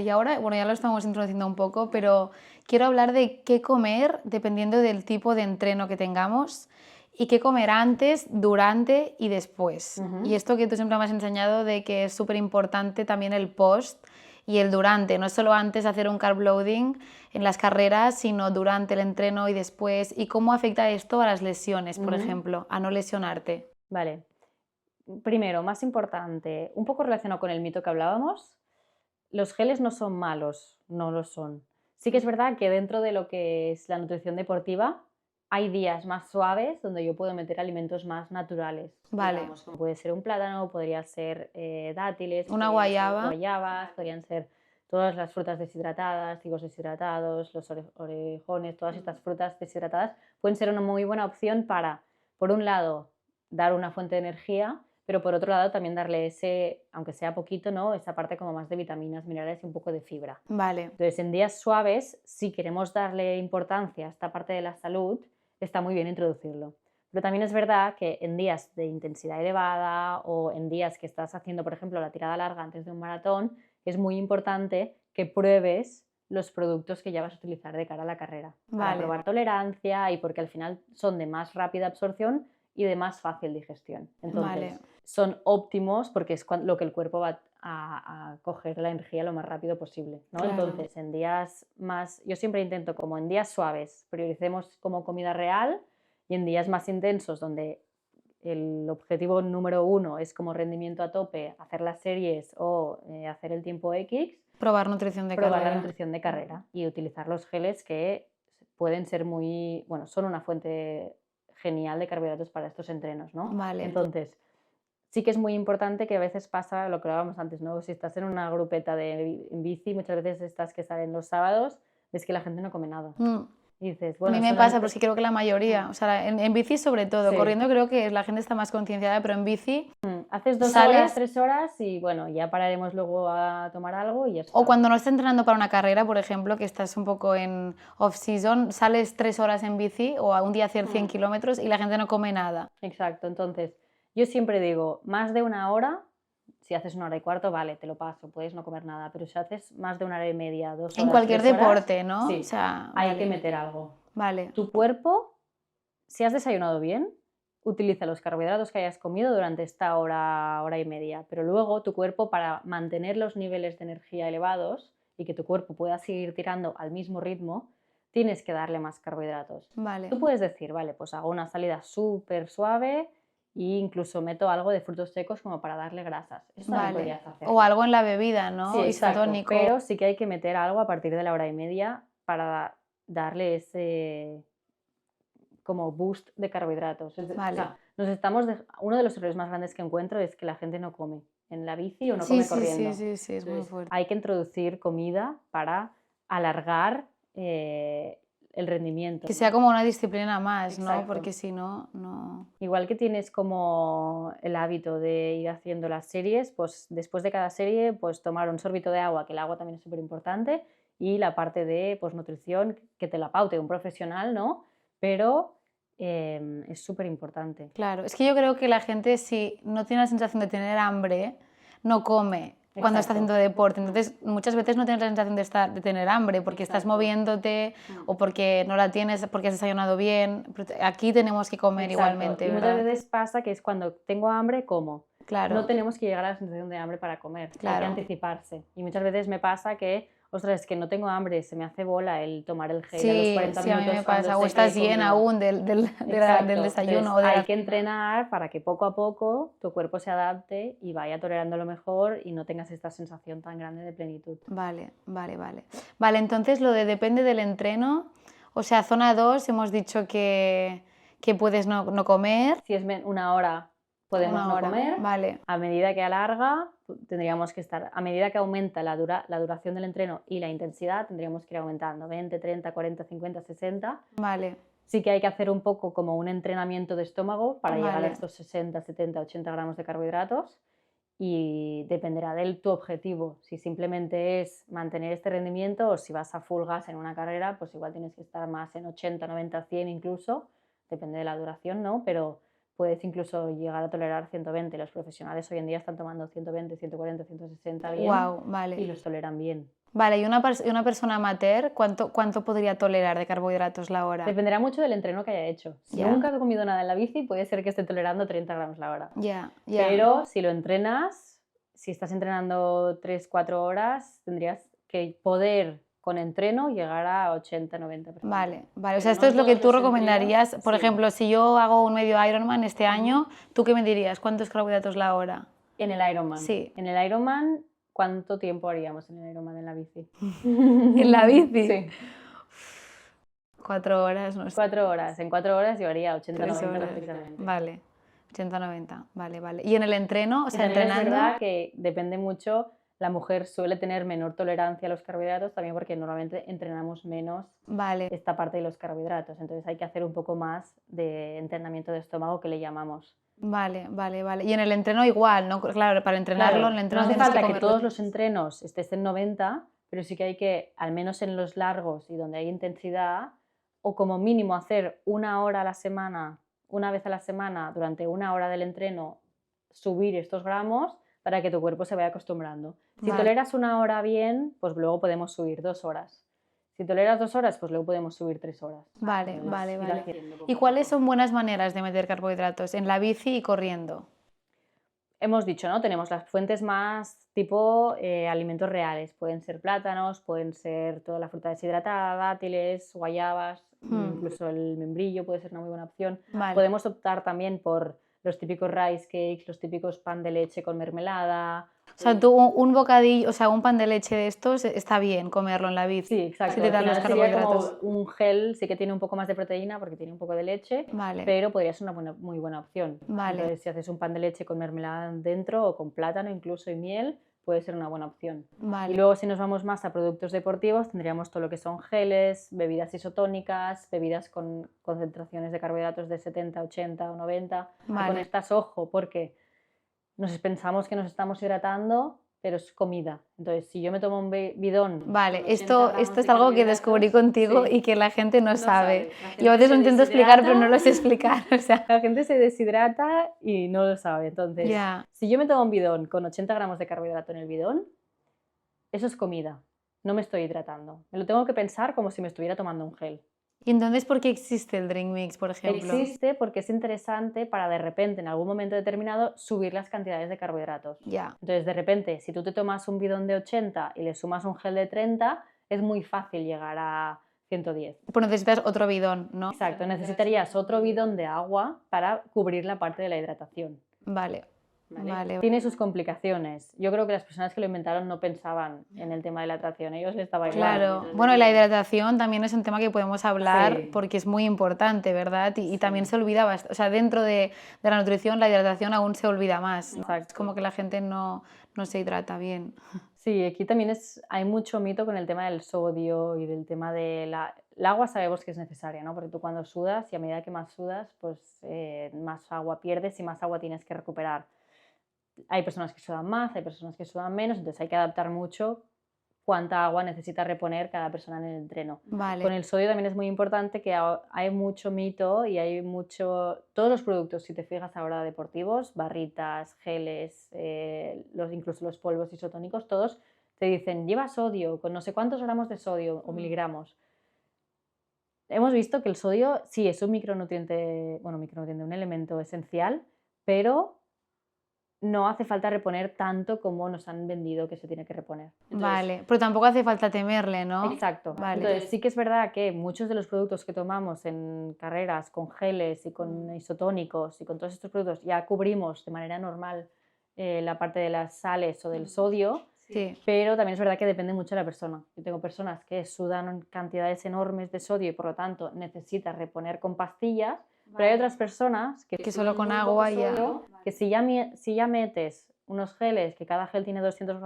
y ahora, bueno, ya lo estamos introduciendo un poco, pero quiero hablar de qué comer dependiendo del tipo de entreno que tengamos y qué comer antes, durante y después. Y esto que tú siempre me has enseñado de que es súper importante también el post y el durante, no es solo antes hacer un carb loading en las carreras, sino durante el entreno y después. ¿Y cómo afecta esto a las lesiones, por ejemplo, a no lesionarte? Vale. Primero, más importante, un poco relacionado con el mito que hablábamos, los geles no son malos, no lo son. Sí que es verdad que dentro de lo que es la nutrición deportiva hay días más suaves donde yo puedo meter alimentos más naturales. Vale. Digamos, como puede ser un plátano, podría ser dátiles, Una podrían ser guayaba. guayabas, podrían ser todas las frutas deshidratadas, higos deshidratados, los orejones, todas estas frutas deshidratadas pueden ser una muy buena opción para, por un lado, dar una fuente de energía, pero por otro lado también darle ese, aunque sea poquito, ¿no? Esa parte como más de vitaminas, minerales y un poco de fibra. Vale. Entonces, en días suaves, si queremos darle importancia a esta parte de la salud, está muy bien introducirlo. Pero también es verdad que en días de intensidad elevada o en días que estás haciendo, por ejemplo, la tirada larga antes de un maratón, es muy importante que pruebes los productos que ya vas a utilizar de cara a la carrera. Para probar tolerancia y porque al final son de más rápida absorción y de más fácil digestión. Entonces, son óptimos porque es lo que el cuerpo va a coger la energía lo más rápido posible, ¿no? Claro. Entonces, en días más, yo siempre intento como en días suaves, prioricemos como comida real y en días más intensos donde el objetivo número 1 es como rendimiento a tope, hacer las series o hacer el tiempo X, probar nutrición de probar carrera. la nutrición de carrera y utilizar los geles que pueden ser muy, bueno, son una fuente genial de carbohidratos para estos entrenos, ¿no? Vale. Entonces, sí que es muy importante que a veces pasa lo que hablábamos antes, ¿no? Si estás en una grupeta en bici, muchas veces estas que salen los sábados, ves que la gente no come nada. Y dices, A bueno, mí me son pasa, pero sí creo que la mayoría, o sea, en bici sobre todo, Sí. corriendo creo que la gente está más concienciada, pero en bici haces 2 sales- horas, 3 horas y bueno, ya pararemos luego a tomar algo y ya está. o cuando no estás entrenando para una carrera, por ejemplo, que estás un poco en off-season, sales 3 horas en bici o a un día hacer 100 kilómetros y la gente no come nada. Exacto, entonces yo siempre digo, más de una hora, si haces 1 hora y cuarto, vale, te lo paso, puedes no comer nada, pero si haces más de 1 hora y media, 2 horas, En cualquier 3 horas, deporte, ¿no? sí, O sea, hay vale. que meter algo. Vale, Tu cuerpo, si has desayunado bien, utiliza los carbohidratos que hayas comido durante esta hora, hora y media, pero luego tu cuerpo, para mantener los niveles de energía elevados y que tu cuerpo pueda seguir tirando al mismo ritmo, tienes que darle más carbohidratos. vale. Tú puedes decir, vale, pues hago una salida súper suave e incluso meto algo de frutos secos como para darle grasas. Eso también Vale. podrías hacer. O algo en la bebida, ¿no? Sí, exacto, Isotónico. pero sí que hay que meter algo a partir de la hora y media para darle ese como boost de carbohidratos. Vale. O sea, uno de los errores más grandes que encuentro es que la gente no come en la bici o no Sí, come sí, corriendo. sí, es muy Entonces, fuerte. hay que introducir comida para alargar el rendimiento. Que sea como una disciplina más, ¿no? Exacto. Porque si no, no... Igual que tienes como el hábito de ir haciendo las series, pues después de cada serie, pues tomar un sorbito de agua, que el agua también es súper importante, y la parte de pues, nutrición, que te la paute un profesional, ¿no? Pero es súper importante. Claro, es que yo creo que la gente si no tiene la sensación de tener hambre, no come cuando está Exacto. haciendo deporte. Entonces, muchas veces no tienes la sensación de tener hambre porque estás Exacto. moviéndote o porque no la tienes, porque has desayunado bien. Aquí tenemos que comer Exacto. igualmente, Y muchas ¿verdad? veces pasa que es cuando tengo hambre, como. Claro. No tenemos que llegar a la sensación de hambre para comer, hay Claro. que anticiparse. Y muchas veces me pasa que, ostras, es que no tengo hambre, se me hace bola el tomar el gel a los Sí, 40 sí, a mí minutos me cuando pasa. O sé que estás he llena comido. aún del Exacto. desayuno Entonces, o de la hay que cena. entrenar para que poco a poco tu cuerpo se adapte y vaya tolerándolo mejor y no tengas esta sensación tan grande de plenitud. Vale, vale, vale. Vale, entonces lo de depende del entreno, o sea, zona 2 hemos dicho que puedes no comer. Si es 1 hora, podemos Una no hora, comer. vale. A medida que alarga, tendríamos que estar, a medida que aumenta la duración del entreno y la intensidad, tendríamos que ir aumentando 20, 30, 40, 50, 60. Vale, Sí que hay que hacer un poco como un entrenamiento de estómago para llegar a Vale. estos 60, 70, 80 gramos de carbohidratos y dependerá de tu objetivo. Si simplemente es mantener este rendimiento o si vas a full gas en una carrera, pues igual tienes que estar más en 80, 90, 100 incluso, depende de la duración, ¿no? Pero puedes incluso llegar a tolerar 120. Los profesionales hoy en día están tomando 120, 140, 160 bien wow, vale. y los toleran bien. Vale, y una persona amateur, ¿cuánto podría tolerar de carbohidratos la hora? Dependerá mucho del entreno que haya hecho. Si Ya. nunca has comido nada en la bici, puede ser que esté tolerando 30 gramos la hora. Ya, ya. Pero si lo entrenas, si estás entrenando 3-4 horas, tendrías que poder con entreno llegar a 80-90. Vale, vale. O Pero sea, no esto es lo que todos tú los recomendarías. entrenos, Por sí. ejemplo, si yo hago un medio Ironman este año, ¿tú qué me dirías? ¿Cuántos carbohidratos la hora? En el Ironman. Sí. En el Ironman, ¿cuánto tiempo haríamos en el Ironman en la bici? ¿En la bici? Sí. 4 horas, no sé. 4 horas. En 4 horas llevaría 3 80-90 horas. perfectamente. Vale, 80-90. Vale, vale. ¿Y en el entreno? O Y sea, también es entrenando. verdad que depende mucho, la mujer suele tener menor tolerancia a los carbohidratos también porque normalmente entrenamos menos Vale, esta parte de los carbohidratos, entonces hay que hacer un poco más de entrenamiento de estómago que le llamamos. vale, vale, vale. Y en el entreno igual, ¿no? Claro, para entrenarlo, Claro, en el no entreno hace tienes falta que comerlo. todos los entrenos estés en 90, pero sí que hay que, al menos en los largos y donde hay intensidad, o como mínimo hacer 1 hora a la semana, una vez a la semana, durante 1 hora del entreno, subir estos gramos para que tu cuerpo se vaya acostumbrando. Si Vale. toleras 1 hora bien, pues luego podemos subir 2 horas. Si toleras 2 horas, pues luego podemos subir 3 horas. Vale, Entonces, vale, ir vale. haciendo poco ¿Y a cuáles poco. son buenas maneras de meter carbohidratos? En la bici y corriendo. Hemos dicho, ¿no? Tenemos las fuentes más tipo alimentos reales. Pueden ser plátanos, pueden ser toda la fruta deshidratada, dátiles, guayabas, incluso el membrillo puede ser una muy buena opción. Vale. Podemos optar también por los típicos rice cakes, los típicos pan de leche con mermelada. O sea, tú un bocadillo, o sea, un pan de leche de estos está bien comerlo en la bici. Sí, exacto. Si te Al dan los final sería carbohidratos. como un gel, sí que tiene un poco más de proteína porque tiene un poco de leche, Vale. pero podría ser una muy buena opción. Vale. Entonces, si haces un pan de leche con mermelada dentro o con plátano incluso y miel, puede ser una buena opción. Vale. Y luego si nos vamos más a productos deportivos, tendríamos todo lo que son geles, bebidas isotónicas, bebidas con concentraciones de carbohidratos de 70, 80 o 90. Vale. Con estas, ojo, porque nos pensamos que nos estamos hidratando, pero es comida. Entonces, si yo me tomo un bidón... Vale, con 80 esto gramos es de algo que carbohidratos, descubrí contigo sí, y que la gente no sabe. La Yo a gente veces lo se intento explicar, pero no deshidrata. lo sé explicar. O sea, La gente se deshidrata y no lo sabe. Entonces, ya. si yo me tomo un bidón con 80 gramos de carbohidrato en el bidón, eso es comida. No me estoy hidratando. Me lo tengo que pensar como si me estuviera tomando un gel. ¿Y entonces por qué existe el Drink Mix, por ejemplo? Existe porque es interesante para de repente, en algún momento determinado, subir las cantidades de carbohidratos. Ya. Entonces, de repente, si tú te tomas un bidón de 80 y le sumas un gel de 30, es muy fácil llegar a 110. Pues necesitas otro bidón, ¿no? Exacto, necesitarías otro bidón de agua para cubrir la parte de la hidratación. Vale. ¿Vale? Vale. Tiene sus complicaciones. Yo creo que las personas que lo inventaron no pensaban en el tema de la hidratación, ellos les estaba igual. Claro. Bueno, y la hidratación también es un tema que podemos hablar Sí. porque es muy importante, ¿verdad? Y Sí. también se olvida bastante. O sea, dentro de la nutrición, la hidratación aún se olvida más, ¿no? Exacto. Es como que la gente no se hidrata bien. Sí, aquí también hay mucho mito con el tema del sodio y del tema de el agua sabemos que es necesaria, ¿no? Porque tú cuando sudas y a medida que más sudas, pues más agua pierdes y más agua tienes que recuperar. Hay personas que sudan más, hay personas que sudan menos, entonces hay que adaptar mucho cuánta agua necesita reponer cada persona en el entreno. Vale. Con el sodio también es muy importante que hay mucho mito y hay todos los productos, si te fijas ahora, deportivos, barritas, geles, incluso los polvos isotónicos, todos te dicen lleva sodio con no sé cuántos gramos de sodio o miligramos. Hemos visto que el sodio sí es un micronutriente, un elemento esencial, pero no hace falta reponer tanto como nos han vendido que se tiene que reponer. Entonces, vale, pero tampoco hace falta temerle, ¿no? Exacto. Vale. Entonces sí que es verdad que muchos de los productos que tomamos en carreras con geles y con isotónicos y con todos estos productos ya cubrimos de manera normal la parte de las sales o del sodio, Sí. pero también es verdad que depende mucho de la persona. Yo tengo personas que sudan cantidades enormes de sodio y por lo tanto necesitan reponer con pastillas. Pero hay otras personas que solo con agua ya... Que si ya metes unos geles, que cada gel tiene 200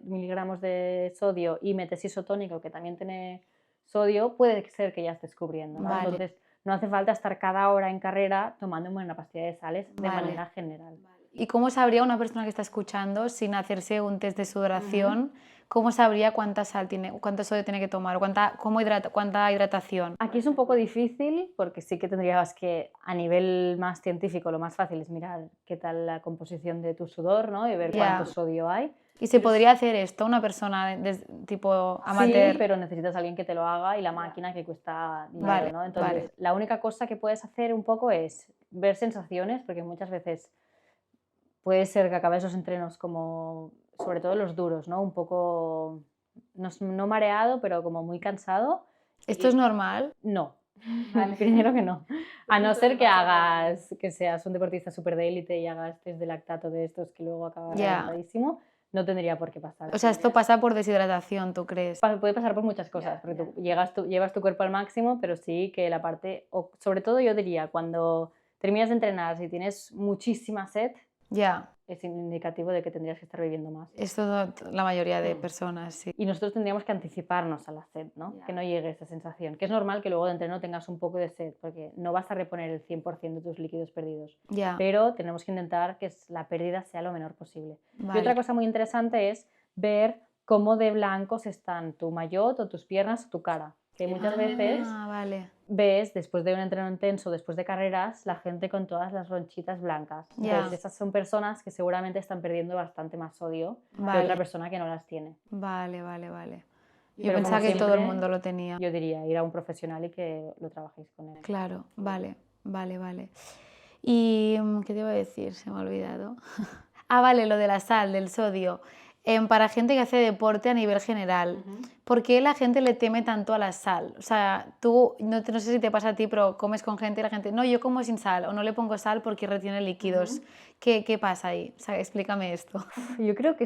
miligramos de sodio, y metes isotónico, que también tiene sodio, puede ser que ya estés cubriendo, ¿no? Vale. Entonces, no hace falta estar cada hora en carrera tomando una pastilla de sales de Vale. manera general. ¿Y cómo sabría una persona que está escuchando, sin hacerse un test de sudoración, cómo sabría cuánta sal tiene, cuánto sodio tiene que tomar, cuánta hidratación? Aquí es un poco difícil porque sí que tendrías que, a nivel más científico, lo más fácil es mirar qué tal la composición de tu sudor, ¿no? Y ver Ya. cuánto sodio hay. ¿Y se podría hacer esto una persona tipo amateur? Sí, pero necesitas a alguien que te lo haga y la máquina que cuesta dinero, Vale, ¿no? Entonces, vale. la única cosa que puedes hacer un poco es ver sensaciones, porque muchas veces puede ser que acabes los entrenos como, sobre todo los duros, ¿no? Un poco, no mareado, pero como muy cansado. ¿Esto es normal? No. Vale. Primero que no. A no ser que seas un deportista súper de élite y hagas test de lactato de estos que luego acabas Ya. reventadísimo, no tendría por qué pasar. O sea, esto pasa por deshidratación, ¿tú crees? Puede pasar por muchas cosas, porque tú llevas tu cuerpo al máximo, pero sí que la parte, o sobre todo yo diría, cuando terminas de entrenar, si tienes muchísima sed, Ya. es indicativo de que tendrías que estar bebiendo más. Esto la mayoría de personas, sí. Y nosotros tendríamos que anticiparnos a la sed, ¿no? Que no llegue esa sensación. Que es normal que luego de entreno tengas un poco de sed, porque no vas a reponer el 100% de tus líquidos perdidos. Ya. Pero tenemos que intentar que la pérdida sea lo menor posible. Vale. Y otra cosa muy interesante es ver cómo de blancos están tu maillot o tus piernas o tu cara. Que muchas veces vale. ves, después de un entreno intenso, después de carreras, la gente con todas las ronchitas blancas. Ya. Entonces, esas son personas que seguramente están perdiendo bastante más sodio que Vale. otra persona que no las tiene. Vale, vale, vale. Yo Pero pensaba como que todo el siempre, mundo lo tenía. Yo diría ir a un profesional y que lo trabajéis con él. Claro, vale, vale, vale. ¿Y qué te iba a decir? Se me ha olvidado. Vale, lo de la sal, del sodio. Para gente que hace deporte a nivel general, ¿por qué la gente le teme tanto a la sal? O sea, tú, no sé si te pasa a ti, pero comes con gente y la gente, no, yo como sin sal o no le pongo sal porque retiene líquidos. ¿Qué pasa ahí? O sea, explícame esto. Yo creo que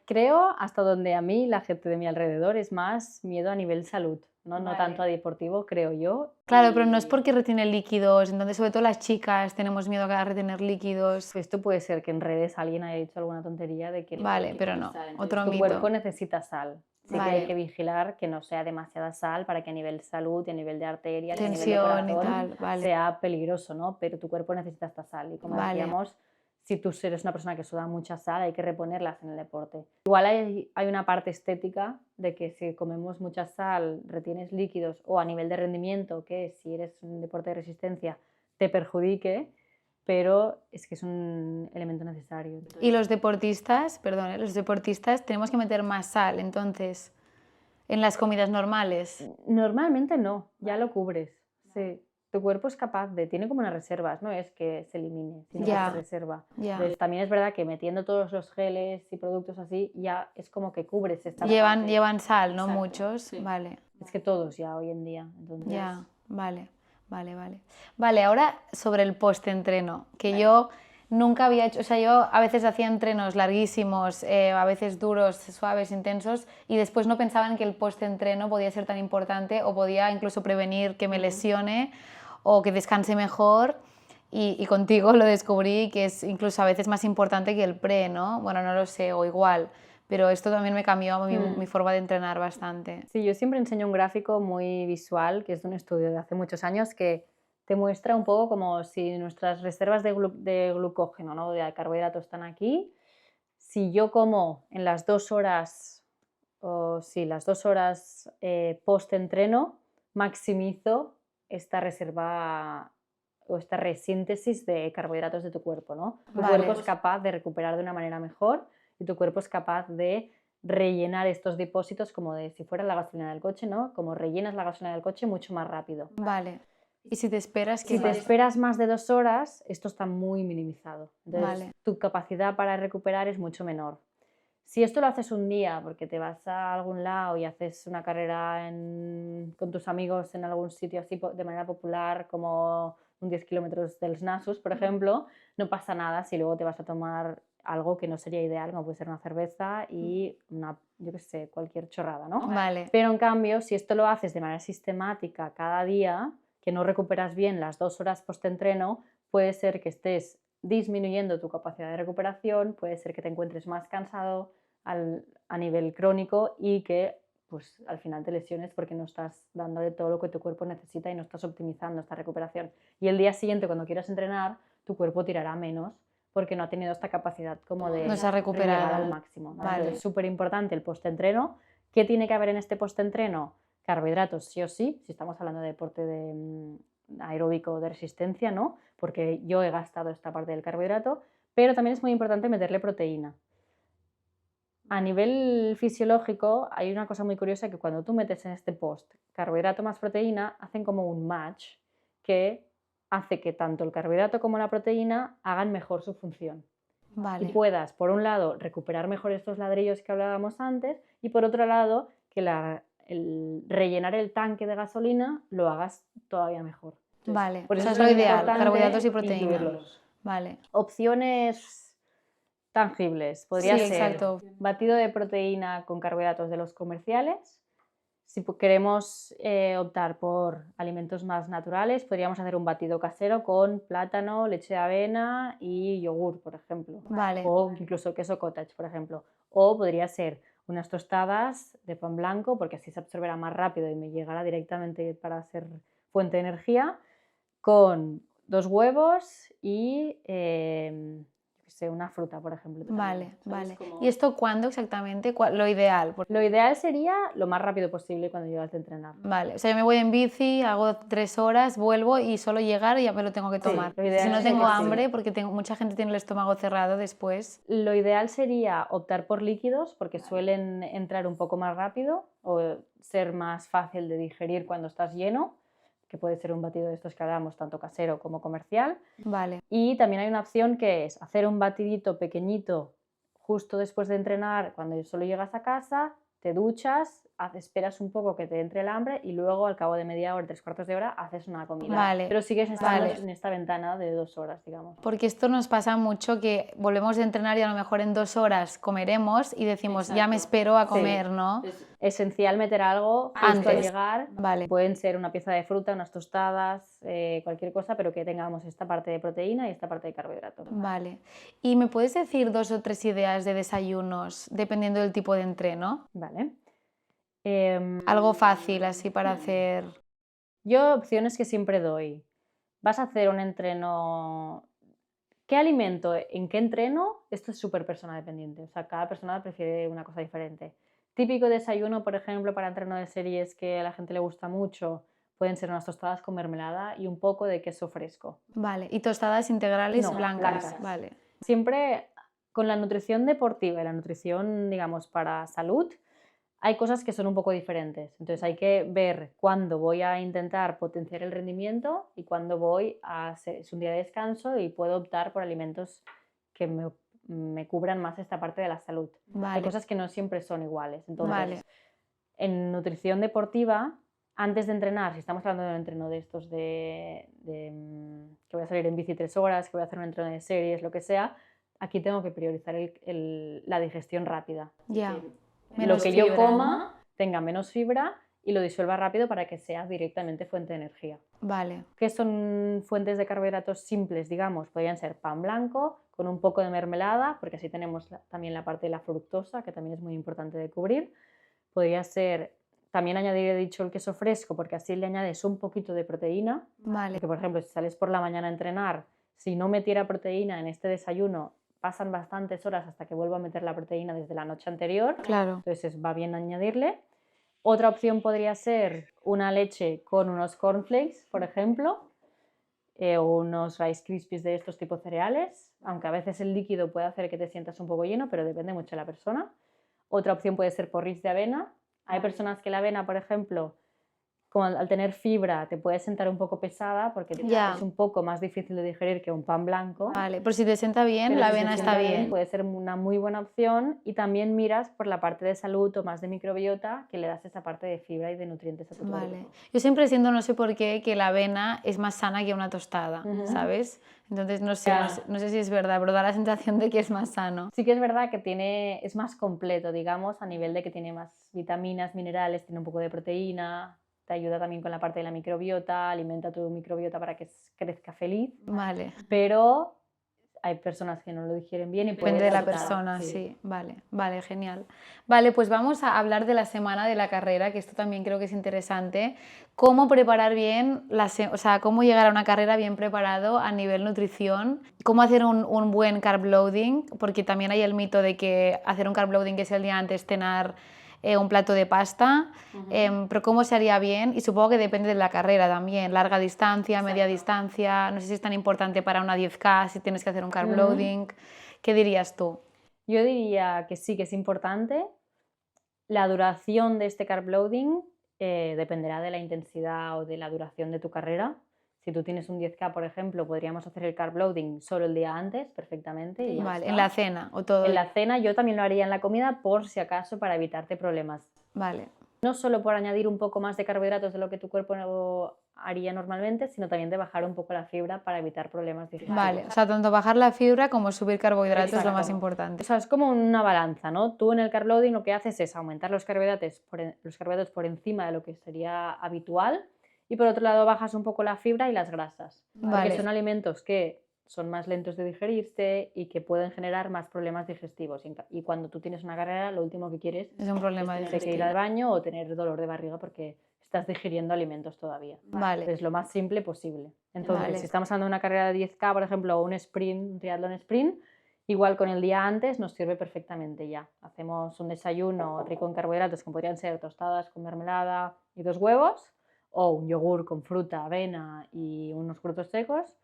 creo hasta donde a mí la gente de mi alrededor es más miedo a nivel salud. no Vale. tanto a deportivo, creo yo. Claro, pero no es porque retiene líquidos, entonces sobre todo las chicas tenemos miedo a retener líquidos. Esto puede ser que en redes alguien haya dicho alguna tontería de que Vale, pero no, otro tu mito. cuerpo necesita sal. Sí que Vale. hay que vigilar que no sea demasiada sal para que a nivel salud y a nivel de arterias y a nivel de Tensión y corazón tal, vale. sea peligroso, ¿no? Pero tu cuerpo necesita esta sal y como Vale. decíamos, si tú eres una persona que suda mucha sal, hay que reponerlas en el deporte. Igual hay una parte estética de que si comemos mucha sal, retienes líquidos o a nivel de rendimiento, que si eres un deporte de resistencia te perjudique, pero es que es un elemento necesario. Y los deportistas, perdón, los deportistas tenemos que meter más sal, entonces, en las comidas normales. Normalmente no, ya lo cubres. Sí. Tu cuerpo es capaz de, tiene como unas reservas, no es que se elimine, sino Ya. que se reserva. Ya. Entonces, también es verdad que metiendo todos los geles y productos así, ya es como que cubres esta Llevan, parte. llevan sal, ¿no? Exacto, Muchos. sí. Vale. Es que todos ya hoy en día. Entonces, Ya, vale, vale, vale. Vale, ahora sobre el post-entreno, que yo nunca había hecho, o sea, yo a veces hacía entrenos larguísimos, a veces duros, suaves, intensos, y después no pensaba en que el post-entreno podía ser tan importante o podía incluso prevenir que me lesione o que descanse mejor. Y contigo lo descubrí que es incluso a veces más importante que el pre, ¿no? Bueno, no lo sé, o igual, pero esto también me cambió mi forma de entrenar bastante. Sí, yo siempre enseño un gráfico muy visual, que es de un estudio de hace muchos años, que te muestra un poco como si nuestras reservas de glucógeno, ¿no? De carbohidratos están aquí. Si yo como en las 2 horas, o sí, las 2 horas post-entreno, maximizo esta reserva o esta resíntesis de carbohidratos de tu cuerpo, ¿no? Tu Vale. cuerpo es capaz de recuperar de una manera mejor y tu cuerpo es capaz de rellenar estos depósitos como de si fuera la gasolina del coche, ¿no? Como rellenas la gasolina del coche mucho más rápido. Vale. ¿Y si te esperas Si te esperas más de 2 horas, esto está muy minimizado. Entonces, Vale. tu capacidad para recuperar es mucho menor. Si esto lo haces un día porque te vas a algún lado y haces una carrera con tus amigos en algún sitio así de manera popular, como un 10 kilómetros del Nasus, por ejemplo, no pasa nada si luego te vas a tomar algo que no sería ideal, como puede ser una cerveza y yo qué sé, cualquier chorrada, ¿no? Vale. Pero en cambio, si esto lo haces de manera sistemática cada día, que no recuperas bien las 2 horas post-entreno, puede ser que estés disminuyendo tu capacidad de recuperación, puede ser que te encuentres más cansado a nivel crónico y que pues, al final te lesiones porque no estás dándole todo lo que tu cuerpo necesita y no estás optimizando esta recuperación. Y el día siguiente, cuando quieras entrenar, tu cuerpo tirará menos porque no ha tenido esta capacidad como de No se ha recuperado. llegar al máximo. ¿no? Vale. Entonces, es súper importante el post-entreno. ¿Qué tiene que haber en este post-entreno? Carbohidratos sí o sí, si estamos hablando de deporte aeróbico de resistencia, ¿no? Porque yo he gastado esta parte del carbohidrato, pero también es muy importante meterle proteína. A nivel fisiológico hay una cosa muy curiosa que cuando tú metes en este post carbohidrato más proteína, hacen como un match que hace que tanto el carbohidrato como la proteína hagan mejor su función. Vale. Y puedas, por un lado, recuperar mejor estos ladrillos que hablábamos antes y por otro lado, que el rellenar el tanque de gasolina lo hagas todavía mejor. Entonces, Vale. por O eso sea, es es lo tan ideal, importante carbohidratos y proteína. incluirlos. Vale. Opciones tangibles. Podría Sí, ser exacto. batido de proteína con carbohidratos de los comerciales. Si queremos optar por alimentos más naturales, podríamos hacer un batido casero con plátano, leche de avena y yogur, por ejemplo. Vale. O incluso queso cottage, por ejemplo. O podría ser unas tostadas de pan blanco, porque así se absorberá más rápido y me llegará directamente para ser fuente de energía, con 2 huevos y una fruta, por ejemplo. Vale, vale. ¿Y esto cuándo exactamente? Lo ideal. Lo ideal sería lo más rápido posible cuando llegas de entrenar. Vale, o sea, yo me voy en bici, hago 3 horas, vuelvo y solo llegar y ya me lo tengo que tomar. lo ideal Si no sería tengo que sí. hambre, porque mucha gente tiene el estómago cerrado después. Lo ideal sería optar por líquidos porque suelen entrar un poco más rápido o ser más fácil de digerir cuando estás lleno, que puede ser un batido de estos que hablamos, tanto casero como comercial. Vale. Y también hay una opción que es hacer un batidito pequeñito justo después de entrenar, cuando solo llegas a casa, te duchas, esperas un poco que te entre el hambre y luego al cabo de media hora, 3/4 de hora, haces una comida. Vale, Pero sigues estando vale. en esta ventana de 2 horas, digamos. Porque esto nos pasa mucho que volvemos de entrenar y a lo mejor en 2 horas comeremos y decimos, ya me Exacto. espero a Sí. comer, ¿no? Es esencial meter algo justo al Antes. llegar. Vale. Pueden ser una pieza de fruta, unas tostadas, cualquier cosa, pero que tengamos esta parte de proteína y esta parte de carbohidrato. Vale. ¿Y me puedes decir 2 o 3 ideas de desayunos dependiendo del tipo de entreno? Vale. Algo fácil así para hacer. Yo opciones que siempre doy. Vas a hacer un entreno. ¿Qué alimento? ¿En qué entreno? Esto es súper persona dependiente. O sea, cada persona prefiere una cosa diferente. Típico desayuno, por ejemplo, para entreno de series que a la gente le gusta mucho, pueden ser unas tostadas con mermelada y un poco de queso fresco. Vale. ¿Y tostadas integrales No, blancas? blancas. Vale. Siempre con la nutrición deportiva y la nutrición, digamos, para salud, hay cosas que son un poco diferentes. Entonces hay que ver cuándo voy a intentar potenciar el rendimiento y cuándo es un día de descanso y puedo optar por alimentos que me cubran más esta parte de la salud. Hay Vale. cosas que no siempre son iguales. Entonces, Vale. en nutrición deportiva, antes de entrenar, si estamos hablando de un entreno de estos que voy a salir en bici 3 horas, que voy a hacer un entreno de series, lo que sea, aquí tengo que priorizar la digestión rápida. Ya. Lo Menos que fibra, yo coma ¿no? tenga menos fibra y lo disuelva rápido para que sea directamente fuente de energía. Vale. ¿Qué son fuentes de carbohidratos simples, digamos? Podrían ser pan blanco con un poco de mermelada, porque así tenemos también la parte de la fructosa, que también es muy importante de cubrir. Podría ser, también añadir, he dicho, el queso fresco, porque así le añades un poquito de proteína. Vale. Porque, por ejemplo, si sales por la mañana a entrenar, si no metiera proteína en este desayuno, pasan bastantes horas hasta que vuelvo a meter la proteína desde la noche anterior. Claro. Entonces va bien añadirle. Otra opción podría ser una leche con unos cornflakes, por ejemplo, o unos Rice Krispies de estos tipos cereales, aunque a veces el líquido puede hacer que te sientas un poco lleno, pero depende mucho de la persona. Otra opción puede ser porridge de avena. Hay personas que la avena, por ejemplo, al tener fibra te puede sentar un poco pesada porque Ya. es un poco más difícil de digerir que un pan blanco. Vale. Por si te sienta bien, Pero la si te avena está sienta bien. puede ser una muy buena opción y también miras por la parte de salud o más de microbiota que le das esa parte de fibra y de nutrientes a tu Vale. cuerpo. Yo siempre siento, no sé por qué, que la avena es más sana que una tostada, ¿sabes? Entonces no sé, Ya. no sé si es verdad, pero da la sensación de que es más sano. Sí que es verdad que es más completo, digamos, a nivel de que tiene más vitaminas, minerales, tiene un poco de proteína, te ayuda también con la parte de la microbiota, alimenta tu microbiota para que crezca feliz, Vale. pero hay personas que no lo digieren bien y Depende puede de la saltar, persona, sí. Vale, vale, genial. Vale, pues vamos a hablar de la semana de la carrera, que esto también creo que es interesante. Cómo preparar bien, o sea, cómo llegar a una carrera bien preparado a nivel nutrición, cómo hacer un buen carb loading, porque también hay el mito de que hacer un carb loading, que es el día antes cenar un plato de pasta, pero cómo se haría bien, y supongo que depende de la carrera también, larga distancia, media distancia, no sé si es tan importante para una 10K si tienes que hacer un carb loading. ¿Qué dirías tú? Yo diría que sí que es importante. La duración de este carb loading dependerá de la intensidad o de la duración de tu carrera. Si tú tienes un 10K, por ejemplo, podríamos hacer el carb loading solo el día antes perfectamente. Y ya Vale, está. en la cena o todo. En la cena yo también lo haría en la comida por si acaso para evitarte problemas. Vale. No solo por añadir un poco más de carbohidratos de lo que tu cuerpo haría normalmente, sino también de bajar un poco la fibra para evitar problemas digestivos. Vale, o sea, tanto bajar la fibra como subir carbohidratos es lo más Exacto. importante. O sea, es como una balanza, ¿no? Tú en el carb loading lo que haces es aumentar los carbohidratos por encima de lo que sería habitual y por otro lado bajas un poco la fibra y las grasas. Vale. Porque son alimentos que son más lentos de digerirse y que pueden generar más problemas digestivos. Y cuando tú tienes una carrera, lo último que quieres Es un problema es tener que ir digestivo. al baño o tener dolor de barriga porque estás digiriendo alimentos todavía. Vale. Entonces, lo más simple posible. Entonces, Vale. si estamos hablando de una carrera de 10K, por ejemplo, o un sprint, un triatlón sprint, igual con el día antes nos sirve perfectamente ya. Hacemos un desayuno rico en carbohidratos, que podrían ser tostadas con mermelada y 2 huevos, o un yogur con fruta, avena y unos frutos secos.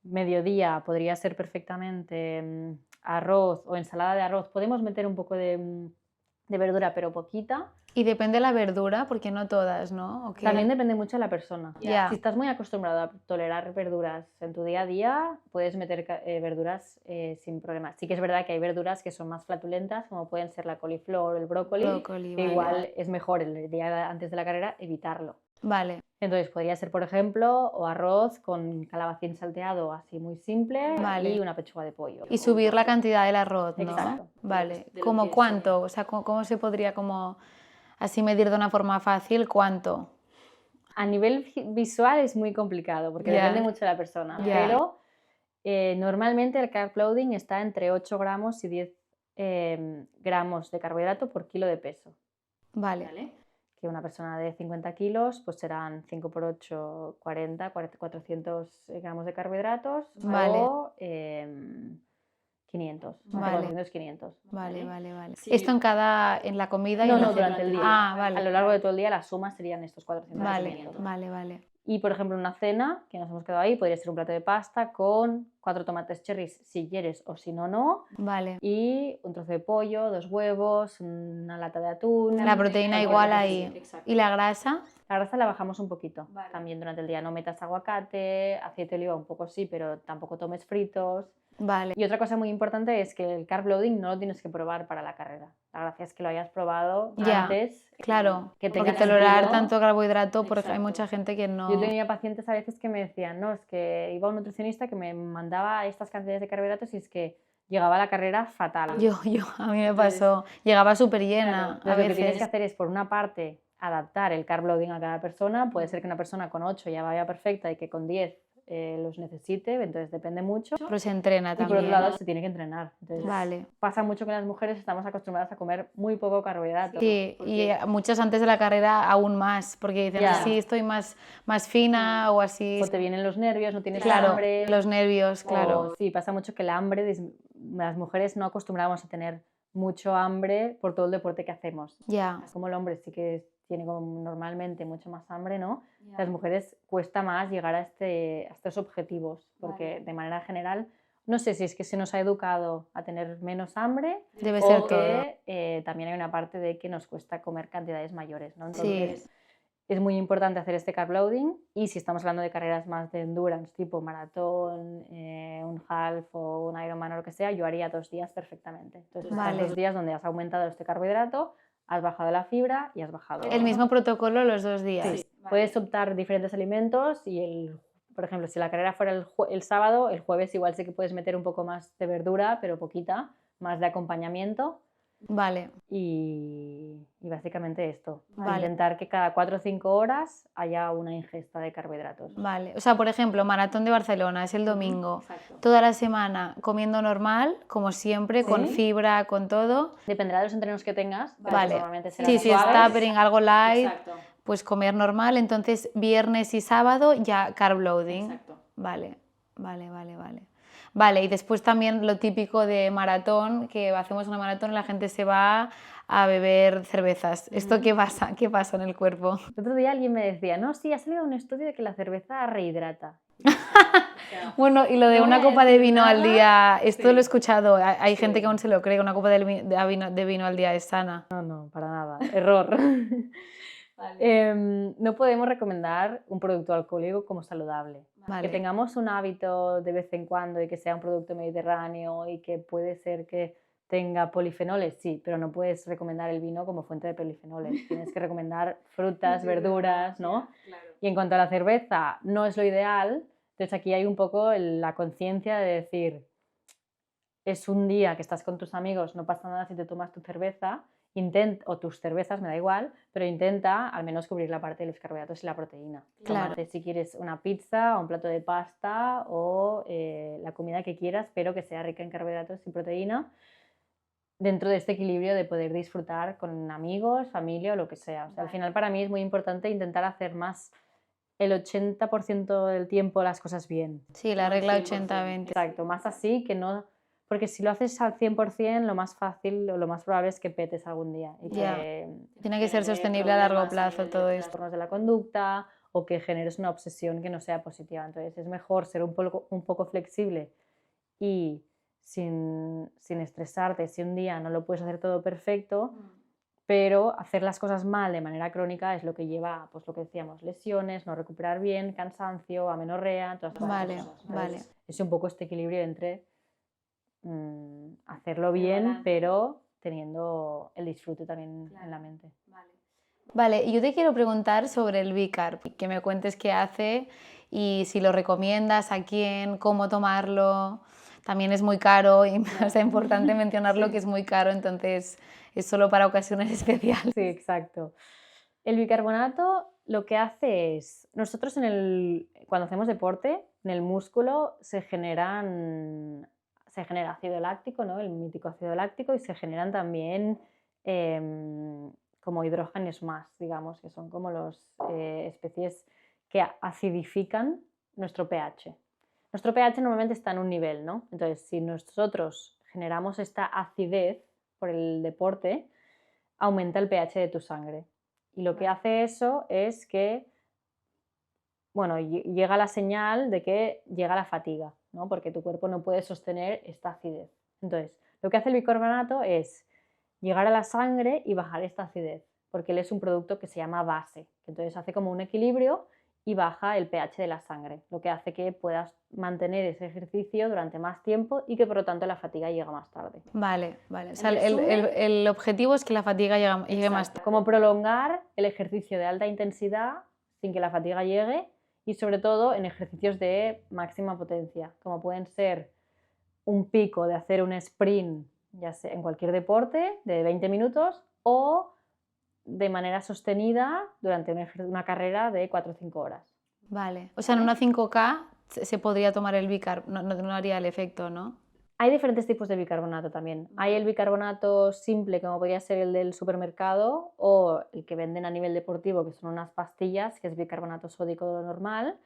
Mediodía podría ser perfectamente arroz o ensalada de arroz. Podemos meter un poco de verdura, pero poquita. Y depende de la verdura, porque no todas, ¿no? ¿O qué? También depende mucho de la persona. Ya. Si estás muy acostumbrado a tolerar verduras en tu día a día, puedes meter verduras sin problema. Sí que es verdad que hay verduras que son más flatulentas, como pueden ser la coliflor o el brócoli, que vale. igual es mejor el día antes de la carrera evitarlo. Vale, Entonces podría ser, por ejemplo, o arroz con calabacín salteado, así muy simple, Vale. y una pechuga de pollo. y subir la cantidad del arroz, ¿no? Exacto. Vale, De lo ¿como que cuánto? O sea, ¿cómo se podría como así medir de una forma fácil cuánto? A nivel visual es muy complicado porque Ya. depende mucho de la persona, Ya. pero normalmente el carb loading está entre 8 gramos y 10 gramos de carbohidrato por kilo de peso. Vale, ¿Vale? Que una persona de 50 kilos pues serán 5 por 8, 400 gramos de carbohidratos Vale. o 500. Entre Vale. 400 y 500. vale, Vale. vale. Sí. Esto en la comida y No, en la no, cena. durante el día. Ah, A vale. lo largo de todo el día la suma serían estos 400 y Vale, 500. vale. Y por ejemplo, una cena que nos hemos quedado ahí podría ser un plato de pasta con 4 tomates cherries si quieres o si no, no. Vale. Y un trozo de pollo, 2 huevos, una lata de atún. La proteína igual ahí. Exacto. ¿Y la grasa? La grasa la bajamos un poquito Vale. también durante el día. No metas aguacate, aceite de oliva un poco sí, pero tampoco tomes fritos. Vale. Y otra cosa muy importante es que el carb loading no lo tienes que probar para la carrera. La gracia es que lo hayas probado Ya. antes. Claro, Que porque tengas tolerar sentido. tanto carbohidrato, porque hay Exacto. mucha gente que no... Yo tenía pacientes a veces que me decían, no, es que iba a un nutricionista que me mandaba estas cantidades de carbohidratos y es que llegaba a la carrera fatal. A mí me pasó. Llegaba súper llena Entonces, a lo que tienes veces. que hacer es, por una parte, adaptar el carb loading a cada persona. Puede ser que una persona con 8 ya vaya perfecta y que con 10 los necesite, entonces depende mucho. Pero se entrena Y por también. otro lado se tiene que entrenar. Entonces, Vale. pasa mucho que las mujeres estamos acostumbradas a comer muy poco carbohidrato. Sí, y muchas antes de la carrera aún más, porque dicen, Ya. así estoy más fina o así. O te vienen los nervios, no tienes Claro, hambre. los nervios, O claro. sí, pasa mucho que el hambre, las mujeres no acostumbramos a tener mucho hambre por todo el deporte que hacemos. Ya, Como el hombre sí que tiene como normalmente mucho más hambre, ¿no? Las mujeres cuesta más llegar a estos objetivos, porque de manera general, no sé si es que se nos ha educado a tener menos hambre debe o ser todo. que también hay una parte de que nos cuesta comer cantidades mayores, ¿no? Entonces, Sí, es muy importante hacer este carb loading y si estamos hablando de carreras más de endurance, tipo maratón, un half o un Ironman o lo que sea, yo haría 2 días perfectamente. Entonces, Vale. 2 días donde has aumentado este carbohidrato, has bajado la fibra y has bajado... el mismo protocolo los 2 días. Sí. Puedes optar diferentes alimentos y, por ejemplo, si la carrera fuera el sábado, el jueves igual sí que puedes meter un poco más de verdura, pero poquita, más de acompañamiento. Vale, Y básicamente esto, Vale. intentar que cada 4 o 5 horas haya una ingesta de carbohidratos. vale. O sea, por ejemplo, Maratón de Barcelona es el domingo. Exacto. Toda la semana comiendo normal, como siempre, con Sí. fibra, con todo. Dependerá de los entrenos que tengas, pero Vale. normalmente serán Sí, si es suaves. tapering, algo light, Exacto. pues comer normal. Entonces, viernes y sábado ya carb loading. Exacto. Vale. Vale, y después también lo típico de maratón, que hacemos una maratón y la gente se va a beber cervezas. ¿Esto qué pasa? ¿Qué pasa en el cuerpo? El otro día alguien me decía, no, sí, ha salido un estudio de que la cerveza rehidrata. Bueno, y lo de No una voy a copa de decir vino al nada. día, esto Sí. lo he escuchado, hay Sí. gente que aún se lo cree, que una copa de vino al día es sana. No, para nada, error. Vale. No podemos recomendar un producto alcohólico como saludable. Vale. Que tengamos un hábito de vez en cuando y que sea un producto mediterráneo y que puede ser que tenga polifenoles, sí, pero no puedes recomendar el vino como fuente de polifenoles. Tienes que recomendar frutas, verduras, ¿no? Claro. Y en cuanto a la cerveza, no es lo ideal. Entonces aquí hay un poco la conciencia de decir, es un día que estás con tus amigos, no pasa nada si te tomas tu cerveza, o tus cervezas, me da igual, pero intenta al menos cubrir la parte de los carbohidratos y la proteína. Claro. Tómate, si quieres, una pizza o un plato de pasta o la comida que quieras, pero que sea rica en carbohidratos y proteína, dentro de este equilibrio de poder disfrutar con amigos, familia o lo que sea. O sea, al final para mí es muy importante intentar hacer más el 80% del tiempo las cosas bien. Sí, la No, regla 100%. 80-20. Exacto, más así que no... Porque si lo haces al 100%, lo más fácil o lo más probable es que petes algún día. Y Ya. que Tiene que ser genere sostenible a largo problemas a plazo nivel de todo esto. trastornos de la conducta o que generes una obsesión que no sea positiva. Entonces es mejor ser un poco flexible y sin estresarte si un día no lo puedes hacer todo perfecto, pero hacer las cosas mal de manera crónica es lo que lleva, pues lo que decíamos, lesiones, no recuperar bien, cansancio, amenorrea, todas estas Vale, cosas. vale. Entonces, es un poco este equilibrio entre hacerlo bien, pero teniendo el disfrute también en la mente. Vale, y yo te quiero preguntar sobre el Bicarb, que me cuentes qué hace y si lo recomiendas, a quién, cómo tomarlo. También es muy caro y es importante mencionarlo que es muy caro, entonces es solo para ocasiones especiales. Sí, exacto. El bicarbonato lo que hace es, nosotros cuando hacemos deporte, en el músculo se genera ácido láctico, ¿no? El mítico ácido láctico, y se generan también como hidrógenos más, digamos, que son como las especies que acidifican nuestro pH. Nuestro pH normalmente está en un nivel, ¿no? Entonces, si nosotros generamos esta acidez por el deporte, aumenta el pH de tu sangre. Y lo que hace eso es que, bueno, llega la señal de que llega la fatiga, ¿no? Porque tu cuerpo no puede sostener esta acidez. Entonces, lo que hace el bicarbonato es llegar a la sangre y bajar esta acidez, porque él es un producto que se llama base, que entonces hace como un equilibrio y baja el pH de la sangre, lo que hace que puedas mantener ese ejercicio durante más tiempo y que por lo tanto la fatiga llega más tarde. Vale, vale. O sea, el objetivo es que la fatiga llegue más tarde. Como prolongar el ejercicio de alta intensidad sin que la fatiga llegue y sobre todo en ejercicios de máxima potencia, como pueden ser un pico de hacer un sprint, ya sea en cualquier deporte, de 20 minutos o de manera sostenida durante una carrera de 4 o 5 horas. Vale. O sea, en una 5K se podría tomar el bicarb, no haría el efecto, ¿no? Hay diferentes tipos de bicarbonato también. Hay el bicarbonato simple, como podría ser el del supermercado, o el que venden a nivel deportivo, que son unas pastillas, que es bicarbonato sódico normal,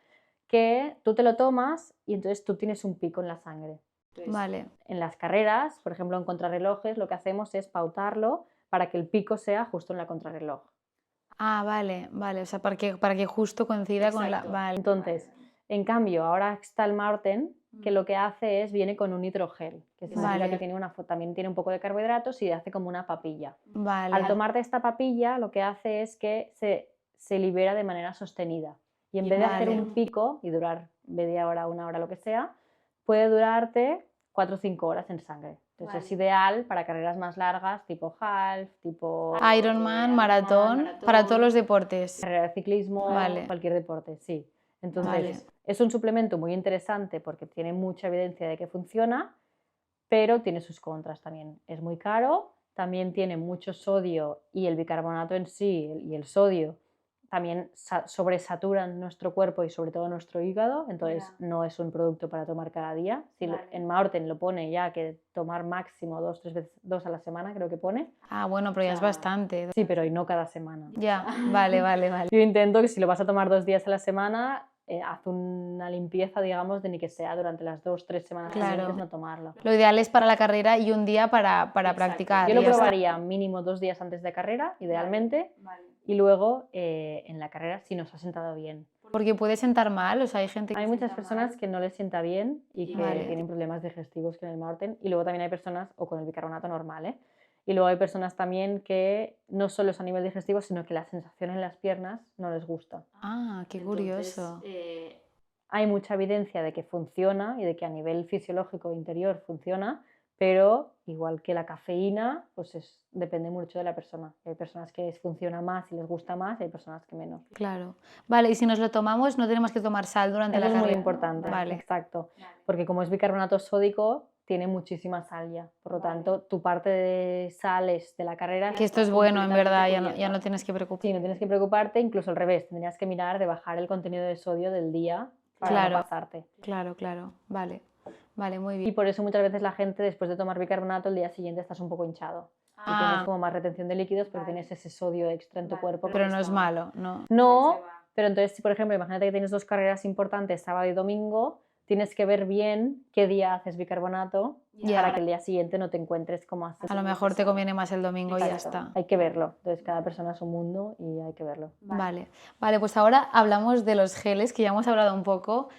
que tú te lo tomas y entonces tú tienes un pico en la sangre. Entonces, vale. En las carreras, por ejemplo en contrarrelojes, lo que hacemos es pautarlo para que el pico sea justo en la contrarreloj. Ah, vale, vale. O sea, para que justo coincida con la... Vale. Entonces, en cambio, ahora está el Maurten, que lo que hace es, viene con un hidrogel, que significa que también tiene un poco de carbohidratos y hace como una papilla. Vale. Al tomarte esta papilla, lo que hace es que se libera de manera sostenida. Y en vez de hacer un pico y durar media hora, una hora, lo que sea, puede durarte 4 o 5 horas en sangre. Entonces es ideal para carreras más largas, tipo half, tipo Ironman, maratón, para todos los deportes. Carrera de ciclismo, cualquier deporte, sí. Entonces es un suplemento muy interesante porque tiene mucha evidencia de que funciona, pero tiene sus contras también. Es muy caro, también tiene mucho sodio y el bicarbonato en sí y el sodio también sobresaturan nuestro cuerpo y sobre todo nuestro hígado, entonces no es un producto para tomar cada día. En Maurten lo pone ya que tomar máximo 2 a la semana, creo que pone. Ah, bueno, pero ya es bastante. Sí, pero y no cada semana. Ya, vale. Yo intento que si lo vas a tomar 2 días a la semana, haz una limpieza, digamos, de ni que sea durante las 2 o 3 semanas siguientes no tomarlo. Lo ideal es para la carrera y un día para practicar. Yo lo probaría mínimo 2 días antes de carrera, idealmente, y luego en la carrera si nos ha sentado bien. Porque puede sentar mal, o sea, hay muchas personas que no les sienta bien y que tienen problemas digestivos con el Maurten, y luego también hay personas, o con el bicarbonato normal, y luego hay personas también que no solo es a nivel digestivo, sino que la sensación en las piernas no les gusta. Ah, qué curioso. Hay mucha evidencia de que funciona y de que a nivel fisiológico interior funciona, pero igual que la cafeína, pues depende mucho de la persona. Hay personas que les funciona más y les gusta más, y hay personas que menos. Claro. Vale, y si nos lo tomamos, no tenemos que tomar sal durante la carrera. Eso es muy importante, exacto. Porque como es bicarbonato sódico, tiene muchísima sal ya. Por lo tanto, tu parte de sales de la carrera... Que esto es bueno, en verdad, ya no tienes que preocuparte. Sí, no tienes que preocuparte, incluso al revés. Tendrías que mirar de bajar el contenido de sodio del día para no pasarte. Claro. Vale, muy bien. Y por eso muchas veces la gente, después de tomar bicarbonato, el día siguiente estás un poco hinchado. Y tienes como más retención de líquidos porque tienes ese sodio extra en tu cuerpo. Pero no es malo, ¿no? No, pero entonces, si por ejemplo, imagínate que tienes 2 carreras importantes, sábado y domingo, tienes que ver bien qué día haces bicarbonato para que el día siguiente no te encuentres como así. A lo mejor te conviene más el domingo y ya está. Hay que verlo. Entonces, cada persona es un mundo y hay que verlo. Vale, pues ahora hablamos de los geles, que ya hemos hablado un poco,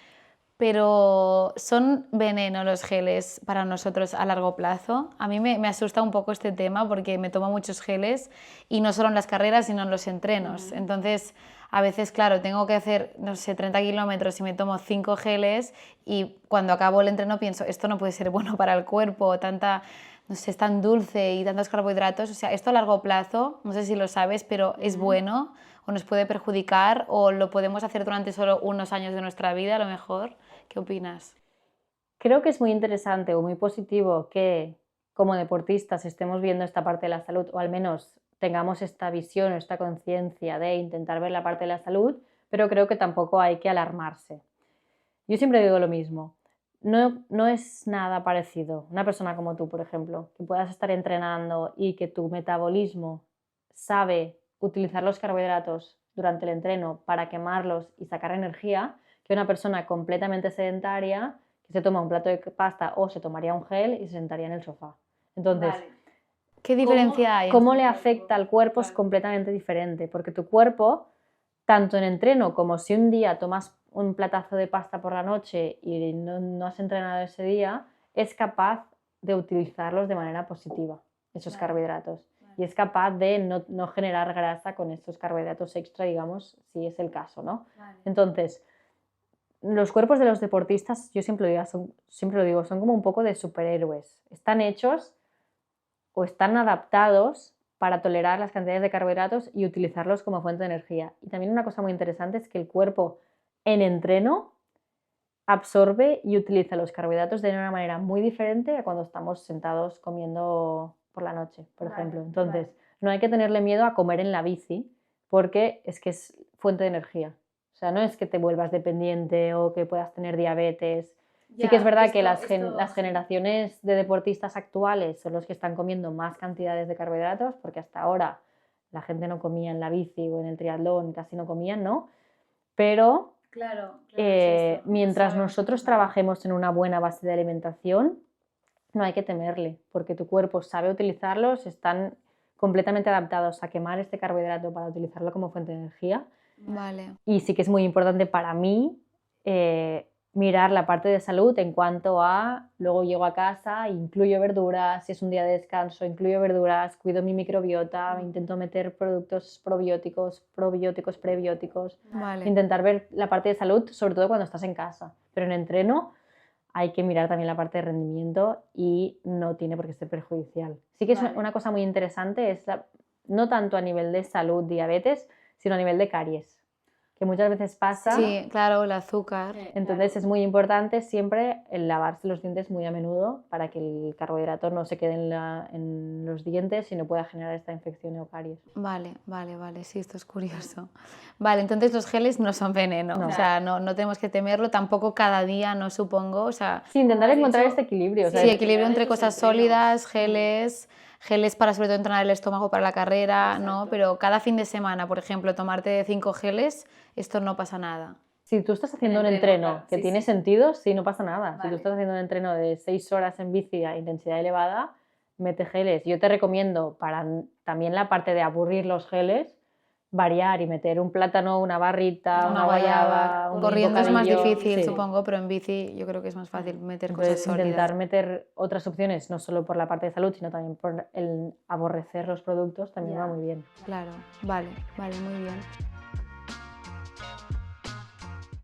pero ¿son veneno los geles para nosotros a largo plazo? A mí me asusta un poco este tema porque me tomo muchos geles y no solo en las carreras, sino en los entrenos. Entonces, a veces, claro, tengo que hacer, no sé, 30 kilómetros y me tomo 5 geles y cuando acabo el entreno pienso, esto no puede ser bueno para el cuerpo, tanta, no sé, es tan dulce y tantos carbohidratos. O sea, esto a largo plazo, no sé si lo sabes, pero es bueno o nos puede perjudicar o lo podemos hacer durante solo unos años de nuestra vida a lo mejor. ¿Qué opinas? Creo que es muy interesante o muy positivo que como deportistas estemos viendo esta parte de la salud, o al menos tengamos esta visión o esta conciencia de intentar ver la parte de la salud, pero creo que tampoco hay que alarmarse. Yo siempre digo lo mismo, no es nada parecido. Una persona como tú, por ejemplo, que puedas estar entrenando y que tu metabolismo sabe utilizar los carbohidratos durante el entreno para quemarlos y sacar energía, que una persona completamente sedentaria que se toma un plato de pasta o se tomaría un gel y se sentaría en el sofá. Entonces, ¿Qué diferencia hay? ¿cómo le afecta al cuerpo? Es completamente diferente, porque tu cuerpo, tanto en entreno como si un día tomas un platazo de pasta por la noche y no has entrenado ese día, es capaz de utilizarlos de manera positiva, esos carbohidratos. Y es capaz de no generar grasa con estos carbohidratos extra, digamos, si es el caso, ¿no? Entonces, los cuerpos de los deportistas, yo siempre lo digo, son como un poco de superhéroes. Están hechos o están adaptados para tolerar las cantidades de carbohidratos y utilizarlos como fuente de energía. Y también una cosa muy interesante es que el cuerpo en entreno absorbe y utiliza los carbohidratos de una manera muy diferente a cuando estamos sentados comiendo por la noche, por ejemplo. Entonces, no hay que tenerle miedo a comer en la bici porque es que es fuente de energía. O sea, no es que te vuelvas dependiente o que puedas tener diabetes. Sí que es verdad que las generaciones de deportistas actuales son los que están comiendo más cantidades de carbohidratos, porque hasta ahora la gente no comía en la bici o en el triatlón, casi no comían, ¿no? Pero mientras nosotros trabajemos en una buena base de alimentación, no hay que temerle, porque tu cuerpo sabe utilizarlos, están completamente adaptados a quemar este carbohidrato para utilizarlo como fuente de energía. Vale. Y sí que es muy importante para mí mirar la parte de salud en cuanto a, luego llego a casa, incluyo verduras, si es un día de descanso, incluyo verduras, cuido mi microbiota, intento meter productos probióticos, prebióticos, intentar ver la parte de salud, sobre todo cuando estás en casa. Pero en entreno hay que mirar también la parte de rendimiento y no tiene por qué ser perjudicial. Sí que es una cosa muy interesante, no tanto a nivel de salud, diabetes, sino a nivel de caries, que muchas veces pasa. Sí, claro, el azúcar. Entonces es muy importante siempre el lavarse los dientes muy a menudo para que el carbohidrato no se quede en los dientes y no pueda generar esta infección o caries. Vale, sí, esto es curioso. Vale, entonces los geles no son veneno, No. O sea, no tenemos que temerlo, tampoco cada día, no supongo, o sea... Sí, intentar encontrar este equilibrio. Sí, equilibrio entre cosas sólidas, geles para sobre todo entrenar el estómago para la carrera, ¿no? Pero cada fin de semana, por ejemplo, tomarte 5 geles, esto no pasa nada. Si tú estás haciendo un entreno que tiene sentido, sí, no pasa nada. Si tú estás haciendo un entreno de 6 horas en bici a intensidad elevada, mete geles. Yo te recomiendo, para también la parte de aburrir los geles, variar y meter un plátano, una barrita, una guayaba, un Corriendo es más bocadillo. difícil, Sí. supongo, pero en bici yo creo que es más fácil meter Entonces, cosas sólidas. intentar meter otras opciones, no solo por la parte de salud, sino también por el aborrecer los productos, también va muy bien. Claro, vale, muy bien.